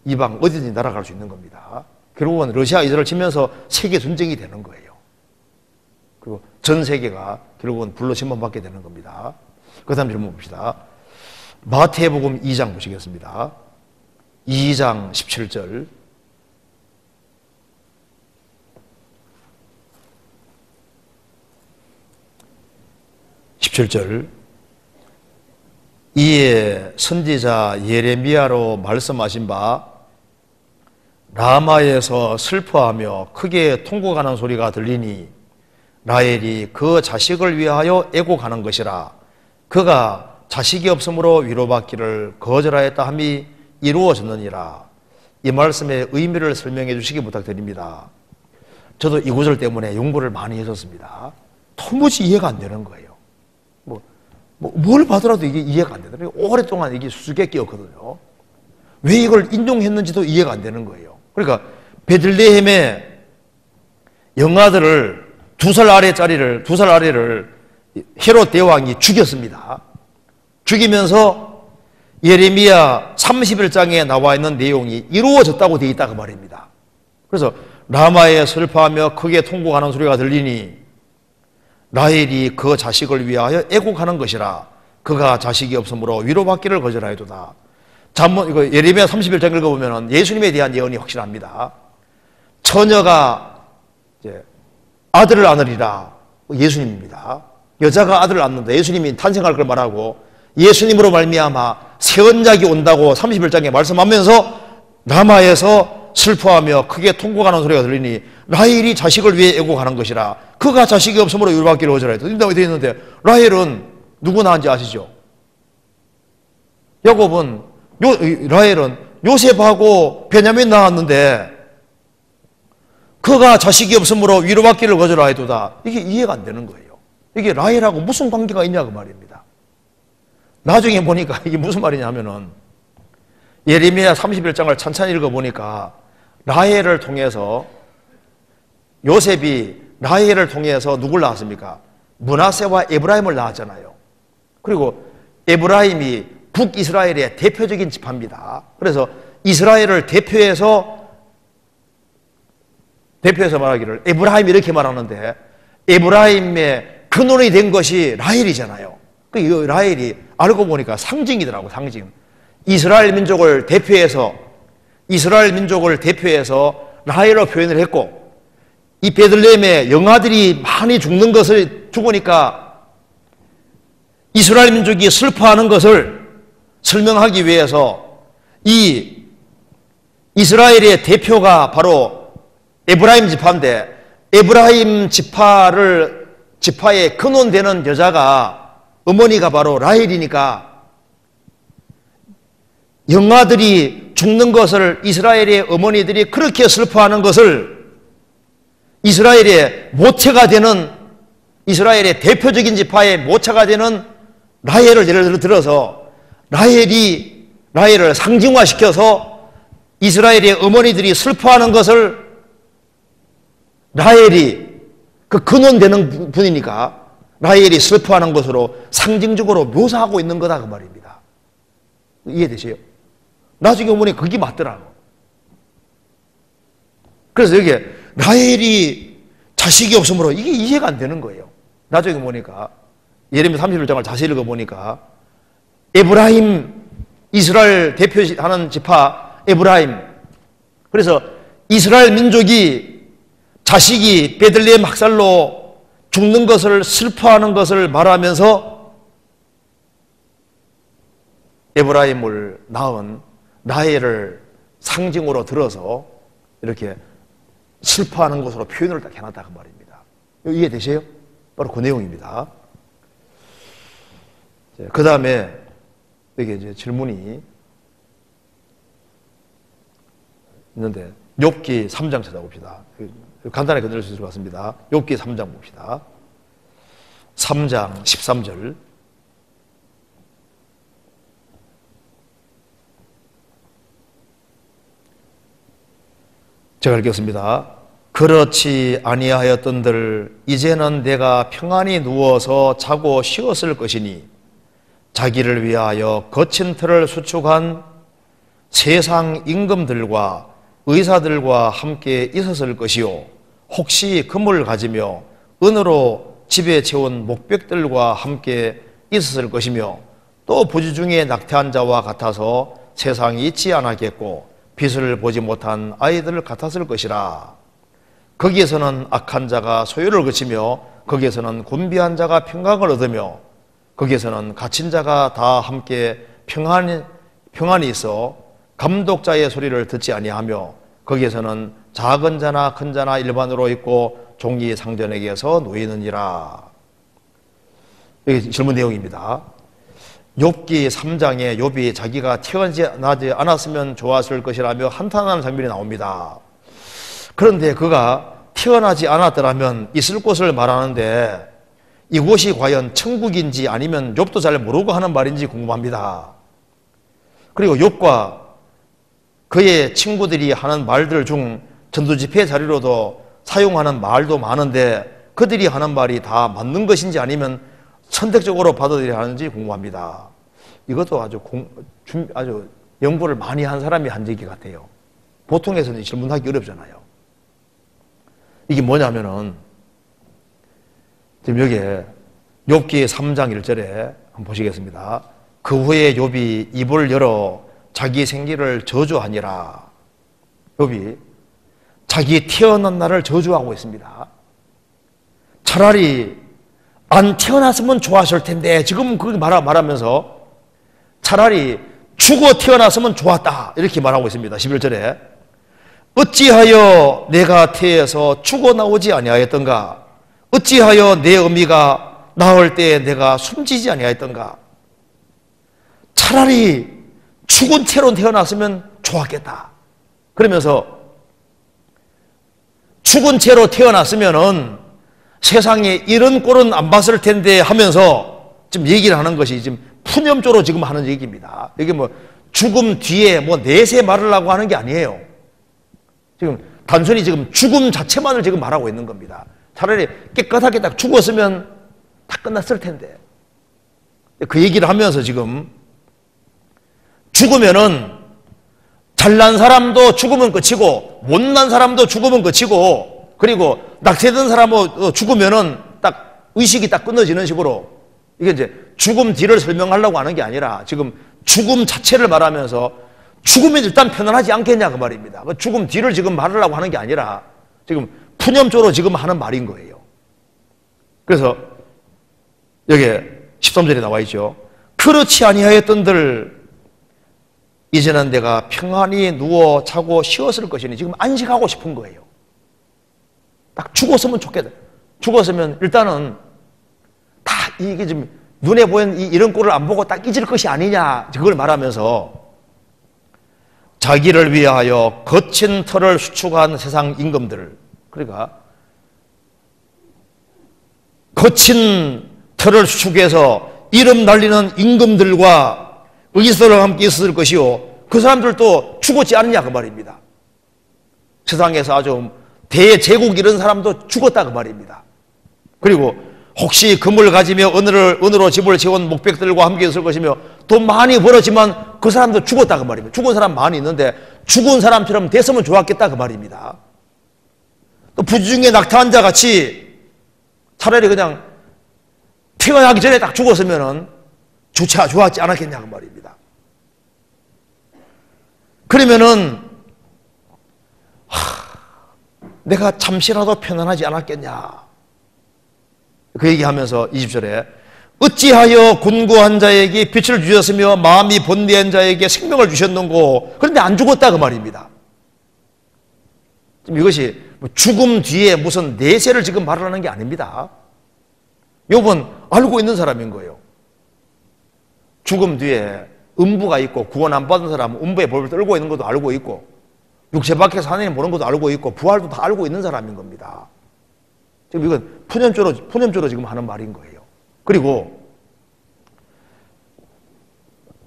이방 어디든지 날아갈 수 있는 겁니다. 결국은 러시아 이스라엘 치면서 세계 전쟁이 되는 거예요. 그리고 전 세계가 결국은 불로 심판받게 되는 겁니다. 그 다음 질문 봅시다. 마태복음 2장 보시겠습니다. 2장 17절. 17절. 이에 선지자 예레미야로 말씀하신 바 라마에서 슬퍼하며 크게 통곡하는 소리가 들리니 라헬이 그 자식을 위하여 애곡하는 것이라. 그가 자식이 없으므로 위로받기를 거절하였다 함이 이루어졌느니라. 이 말씀의 의미를 설명해 주시기 부탁드립니다. 저도 이 구절 때문에 연구를 많이 했었습니다. 도무지 이해가 안 되는 거예요. 뭘 봐더라도 이게 이해가 안 되더라고요. 오랫동안 이게 수수께끼였거든요. 왜 이걸 인용했는지도 이해가 안 되는 거예요. 그러니까 베들레헴의 영아들을 2살 아래를 헤롯 대왕이 죽였습니다. 죽이면서 예레미야 31장에 나와 있는 내용이 이루어졌다고 되어 있다 그 말입니다. 그래서 라마에 슬퍼하며 크게 통곡하는 소리가 들리니 라헬이 그 자식을 위하여 애곡하는 것이라. 그가 자식이 없으므로 위로받기를 거절하여도다. 이거 예레미야 31장 읽어보면 예수님에 대한 예언이 확실합니다. 처녀가 이제 아들을 낳으리라. 예수님입니다. 여자가 아들을 낳는다. 예수님이 탄생할 걸 말하고 예수님으로 말미암아 새 언약이 온다고 31장에 말씀하면서 라마에서 슬퍼하며 크게 통곡하는 소리가 들리니 라헬이 자식을 위해 애곡하는 것이라. 그가 자식이 없으므로 위로받기를 거절하였다. 이렇게 되어 있는데 라헬은 누구 낳은지 아시죠? 라헬은 요셉하고 베냐민 낳았는데 그가 자식이 없으므로 위로받기를 거절하였도다. 이게 이해가 안 되는 거예요. 이게 라헬하고 무슨 관계가 있냐 그 말입니다. 나중에 보니까 이게 무슨 말이냐면은 예레미야 31장을 찬찬히 읽어보니까 라헬을 통해서 요셉이 라헬을 통해서 누굴 낳았습니까? 므낫세와 에브라임을 낳았잖아요. 그리고 에브라임이 북이스라엘의 대표적인 지파입니다. 그래서 이스라엘을 대표해서 말하기를 에브라임이 이렇게 말하는데 에브라임의 근원이 된 것이 라헬이잖아요. 이 라헬이 알고 보니까 상징이더라고, 상징. 이스라엘 민족을 대표해서 라헬로 표현을 했고 이 베들레헴에 영아들이 많이 죽으니까 이스라엘 민족이 슬퍼하는 것을 설명하기 위해서 이 이스라엘의 대표가 바로 에브라임 지파인데 에브라임 지파의 근원되는 여자가 어머니가 바로 라헬이니까 영아들이 죽는 것을 이스라엘의 어머니들이 그렇게 슬퍼하는 것을 이스라엘의 모체가 되는 이스라엘의 대표적인 지파의 모체가 되는 라헬을 예를 들어서 라헬을 상징화시켜서 이스라엘의 어머니들이 슬퍼하는 것을 라헬이 그 근원되는 분이니까 라헬이 슬퍼하는 것으로 상징적으로 묘사하고 있는 거다 그 말입니다. 이해되세요? 나중에 보니 그게 맞더라고. 그래서 여기에 라헬이 자식이 없으므로 이게 이해가 안 되는 거예요. 나중에 보니까 예레미야 31장을 자세히 읽어보니까 에브라임, 이스라엘 대표하는 지파 에브라임, 그래서 이스라엘 민족이 자식이 베들레헴 학살로 죽는 것을 슬퍼하는 것을 말하면서 에브라임을 낳은 라헬을 상징으로 들어서 이렇게 슬퍼하는 것으로 표현을 딱 해놨다 그 말입니다. 이해되세요? 바로 그 내용입니다. 그 다음에 여기 이제 질문이 있는데 욥기 3장 찾아봅시다. 간단하게 건드릴 수 있을 것 같습니다. 욥기 3장 봅시다. 3장 13절. 제가 읽겠습니다. 그렇지 아니하였던들 이제는 내가 평안히 누워서 자고 쉬었을 것이니 자기를 위하여 거친 틀을 수축한 세상 임금들과 의사들과 함께 있었을 것이요 혹시 금을 가지며 은으로 집에 채운 목벽들과 함께 있었을 것이며 또 부지 중에 낙태한 자와 같아서 세상이 잊지 않았겠고 빛을 보지 못한 아이들 같았을 것이라. 거기에서는 악한 자가 소유를 그치며 거기에서는 곤비한 자가 평강을 얻으며 거기에서는 갇힌 자가 다 함께 평안이 있어 감독자의 소리를 듣지 아니하며 거기에서는 작은 자나 큰 자나 일반으로 있고 종이 상전에게서 놓이느니라. 여기 질문 내용입니다. 욥기 3장에 욥이 자기가 태어나지 않았으면 좋았을 것이라며 한탄하는 장면이 나옵니다. 그런데 그가 태어나지 않았더라면 있을 곳을 말하는데 이곳이 과연 천국인지 아니면 욥도 잘 모르고 하는 말인지 궁금합니다. 그리고 욥과 그의 친구들이 하는 말들 중 전도집회 자리로도 사용하는 말도 많은데 그들이 하는 말이 다 맞는 것인지 아니면 선택적으로 받아들여야 하는지 궁금합니다. 이것도 아주 연구를 많이 한 사람이 한 얘기 같아요. 보통에서는 질문하기 어렵잖아요. 이게 뭐냐면은 지금 여기에 욥기 3장 1절에 한번 보시겠습니다. 그 후에 욥이 입을 열어 자기 생기를 저주하니라. 욥이 자기 태어난 날을 저주하고 있습니다. 차라리 안 태어났으면 좋았을 텐데 지금 그렇게 말하면서 차라리 죽어 태어났으면 좋았다 이렇게 말하고 있습니다. 11절에 어찌하여 내가 태에서 죽어 나오지 아니하였던가 어찌하여 내 어미가 낳을 때 내가 숨지지 아니하였던가. 차라리 죽은 채로 태어났으면 좋았겠다. 그러면서 죽은 채로 태어났으면은 세상에 이런 꼴은 안 봤을 텐데 하면서 지금 얘기를 하는 것이 지금 푸념조로 지금 하는 얘기입니다. 이게 뭐 죽음 뒤에 뭐 내세 말하려고 하는 게 아니에요. 지금 단순히 지금 죽음 자체만을 지금 말하고 있는 겁니다. 차라리 깨끗하게 딱 죽었으면 다 끝났을 텐데. 그 얘기를 하면서 지금 죽으면은 잘난 사람도 죽으면 끝이고 못난 사람도 죽으면 끝이고 그리고 낙태된 사람도 죽으면은 딱 의식이 딱 끊어지는 식으로 이게 이제 죽음 뒤를 설명하려고 하는 게 아니라 지금 죽음 자체를 말하면서 죽으면 일단 편안하지 않겠냐 그 말입니다. 그 죽음 뒤를 지금 말하려고 하는 게 아니라 지금 푸념조로 지금 하는 말인 거예요. 그래서 여기에 13절에 나와 있죠. 그렇지 아니하였던들 이제는 내가 평안히 누워 자고 쉬었을 것이니 지금 안식하고 싶은 거예요. 딱 죽었으면 좋겠다. 죽었으면 일단은 다 이게 지금 눈에 보이는 이런 꼴을 안 보고 딱 잊을 것이 아니냐 그걸 말하면서 자기를 위하여 거친 털을 수축한 세상 임금들 그러니까 거친 털을 수축해서 이름 날리는 임금들과 의사들과 함께 있었을 것이요 그 사람들도 죽었지 않느냐 그 말입니다. 세상에서 아주 대제국 이런 사람도 죽었다 그 말입니다. 그리고 혹시 금을 가지며 은으로 집을 지은 목백들과 함께 있을 것이며 돈 많이 벌었지만 그 사람도 죽었다 그 말입니다. 죽은 사람 많이 있는데 죽은 사람처럼 됐으면 좋았겠다 그 말입니다. 또 부주중에 낙타한 자 같이 차라리 그냥 태어나기 전에 딱 죽었으면은 좋았지 않았겠냐 그 말입니다. 그러면은 내가 잠시라도 편안하지 않았겠냐 그 얘기하면서 20절에 어찌하여 곤고한 자에게 빛을 주셨으며 마음이 번뇌한 자에게 생명을 주셨는고 그런데 안 죽었다 그 말입니다. 지금 이것이 죽음 뒤에 무슨 내세를 지금 말하는 게 아닙니다. 욥은 알고 있는 사람인 거예요. 죽음 뒤에 음부가 있고 구원 안 받은 사람은 음부의 법을 떨고 있는 것도 알고 있고 육체 밖에서 하나님 보는 것도 알고 있고 부활도 다 알고 있는 사람인 겁니다. 지금 이건 푸념조로 지금 하는 말인 거예요. 그리고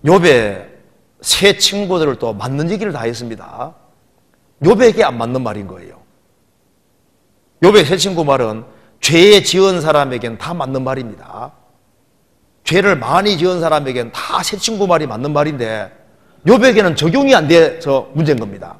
욥의 세 친구들을 또 맞는 얘기를 다 했습니다. 욥에게 안 맞는 말인 거예요. 욥의 세 친구 말은 죄 지은 사람에겐 다 맞는 말입니다. 죄를 많이 지은 사람에겐 다 세 친구 말이 맞는 말인데 욥에게는 적용이 안 돼서 문제인 겁니다.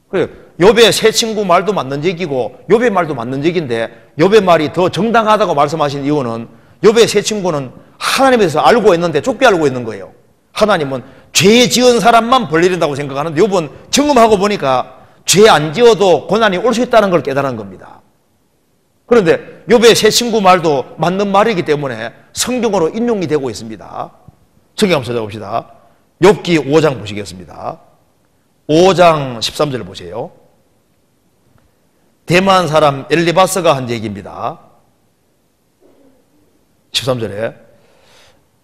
그래요. 욥의 세 친구 말도 맞는 얘기고 욥의 말도 맞는 얘기인데 욥의 말이 더 정당하다고 말씀하신 이유는 욥의 세 친구는 하나님에서 알고 있는데 좁게 알고 있는 거예요. 하나님은 죄 지은 사람만 벌 내린다고 생각하는데 욥은 경험하고 보니까 죄 안 지어도 고난이 올 수 있다는 걸 깨달은 겁니다. 그런데 욥의 세 친구 말도 맞는 말이기 때문에 성경으로 인용이 되고 있습니다. 성경 한번 찾아봅시다. 욥기 5장 보시겠습니다. 5장 13절 보세요. 대만 사람 엘리바스가 한 얘기입니다. 13절에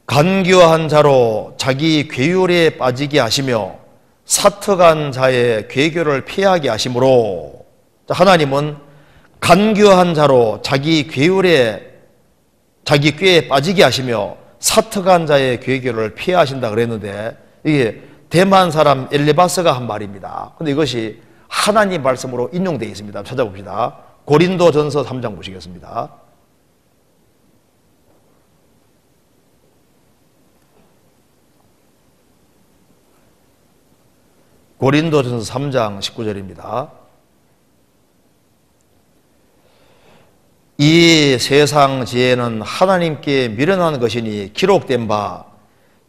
간교한 자로 자기 괴율에 빠지게 하시며 사특한 자의 괴교를 피하게 하심으로 하나님은 간교한 자로 자기 괴율에 자기 꾀에 빠지게 하시며 사특한 자의 괴교를 피하신다 그랬는데 이게 대만 사람 엘리바스가 한 말입니다. 근데 이것이 하나님 말씀으로 인용되어 있습니다. 찾아봅시다. 고린도전서 3장 보시겠습니다. 고린도전서 3장 19절입니다. 이 세상 지혜는 하나님께 미련한 것이니 기록된 바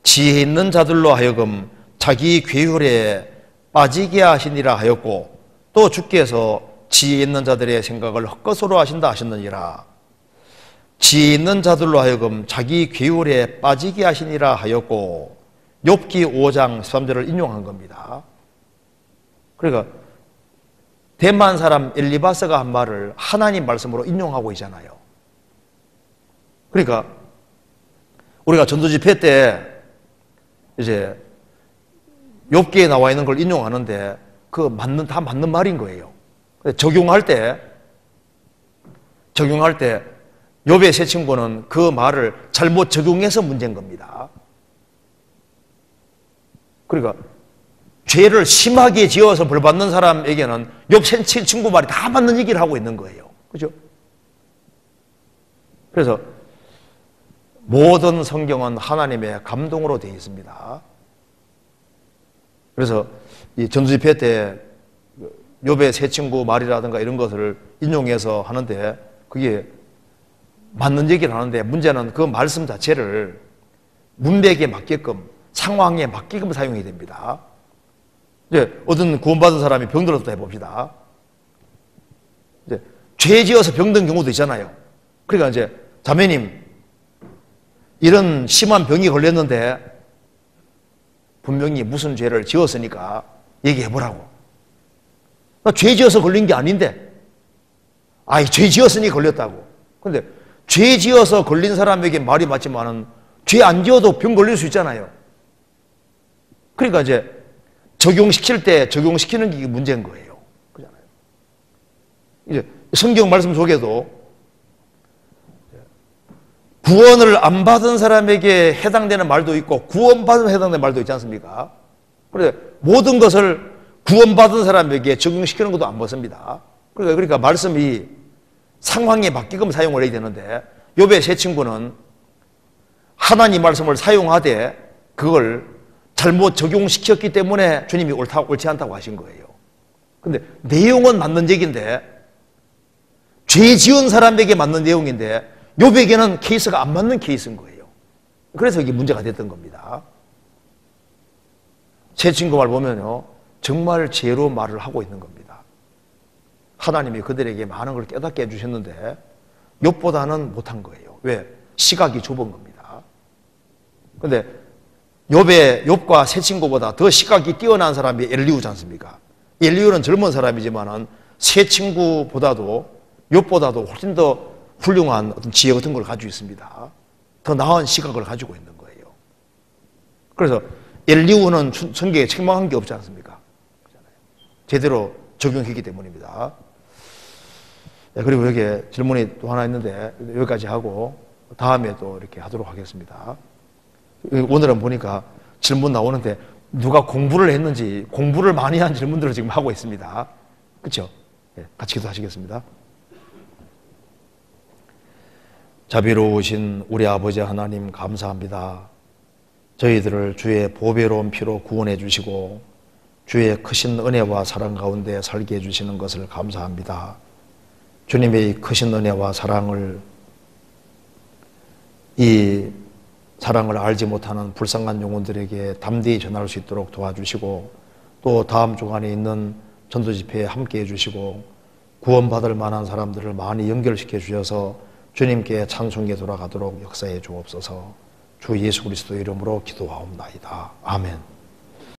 지혜 있는 자들로 하여금 자기 괴율에 빠지게 하시니라 하였고 또 주께서 지혜 있는 자들의 생각을 헛것으로 하신다 하셨느니라. 지혜 있는 자들로 하여금 자기 괴율에 빠지게 하시니라 하였고 욥기 5장 13절을 인용한 겁니다. 그러니까 대만 사람 엘리바스가 한 말을 하나님 말씀으로 인용하고 있잖아요. 그러니까 우리가 전도집회 때 이제 욥기에 나와 있는 걸 인용하는데 다 맞는 말인 거예요. 적용할 때 욥의 세 친구는 그 말을 잘못 적용해서 문제인 겁니다. 그러니까 죄를 심하게 지어서 벌받는 사람에게는 욥 세 친구 말이 다 맞는 얘기를 하고 있는 거예요. 그죠? 그래서 모든 성경은 하나님의 감동으로 되어 있습니다. 그래서 이 전도집회 때 욥의 세 친구 말이라든가 이런 것을 인용해서 하는데 그게 맞는 얘기를 하는데 문제는 그 말씀 자체를 문맥에 맞게끔 상황에 맞게끔 사용해야 됩니다. 이제 어떤 구원받은 사람이 병들었다 해봅시다. 이제 죄 지어서 병든 경우도 있잖아요. 그러니까 이제 자매님 이런 심한 병이 걸렸는데 분명히 무슨 죄를 지었으니까 얘기해보라고. 나 죄 지어서 걸린 게 아닌데 죄 지었으니 걸렸다고. 근데 죄 지어서 걸린 사람에게 말이 맞지만은 죄 안 지어도 병 걸릴 수 있잖아요. 그러니까 이제 적용시킬 때 적용시키는 게 문제인 거예요. 그렇잖아요. 이제 성경 말씀 속에도 구원을 안 받은 사람에게 해당되는 말도 있고 구원받은 해당되는 말도 있지 않습니까? 그런데 모든 것을 구원받은 사람에게 적용시키는 것도 안 맞습니다. 그러니까 말씀이 상황에 맞게끔 사용을 해야 되는데 욥의 세 친구는 하나님 말씀을 사용하되 그걸 잘못 적용시켰기 때문에 주님이 옳지 않다고 하신 거예요. 근데 내용은 맞는 얘기인데 죄 지은 사람에게 맞는 내용인데 욥에게는 케이스가 안 맞는 케이스인 거예요. 그래서 이게 문제가 됐던 겁니다. 세 친구 말 보면요, 정말 죄로 말을 하고 있는 겁니다. 하나님이 그들에게 많은 걸 깨닫게 해주셨는데 욥보다는 못한 거예요. 왜? 시각이 좁은 겁니다. 근데 욥과 세 친구보다 더 시각이 뛰어난 사람이 엘리후지 않습니까? 엘리후는 젊은 사람이지만은 세 친구보다도 욥보다도 훨씬 더 훌륭한 어떤 지혜 같은 걸 가지고 있습니다. 더 나은 시각을 가지고 있는 거예요. 그래서 엘리후는 성경에 책망한 게 없지 않습니까? 제대로 적용했기 때문입니다. 그리고 여기에 질문이 또 하나 있는데 여기까지 하고 다음에 또 이렇게 하도록 하겠습니다. 오늘은 보니까 질문 나오는데 누가 공부를 했는지 공부를 많이 한 질문들을 지금 하고 있습니다. 그렇죠? 같이 기도하시겠습니다. 자비로우신 우리 아버지 하나님 감사합니다. 저희들을 주의 보배로운 피로 구원해 주시고 주의 크신 은혜와 사랑 가운데 살게 해주시는 것을 감사합니다. 주님의 크신 은혜와 사랑을, 이 사랑을 알지 못하는 불쌍한 영혼들에게 담대히 전할 수 있도록 도와주시고 또 다음 주간에 있는 전도집회에 함께 해주시고 구원받을 만한 사람들을 많이 연결시켜 주셔서 주님께 찬송에 돌아가도록 역사해 주옵소서. 주 예수 그리스도 이름으로 기도하옵나이다. 아멘.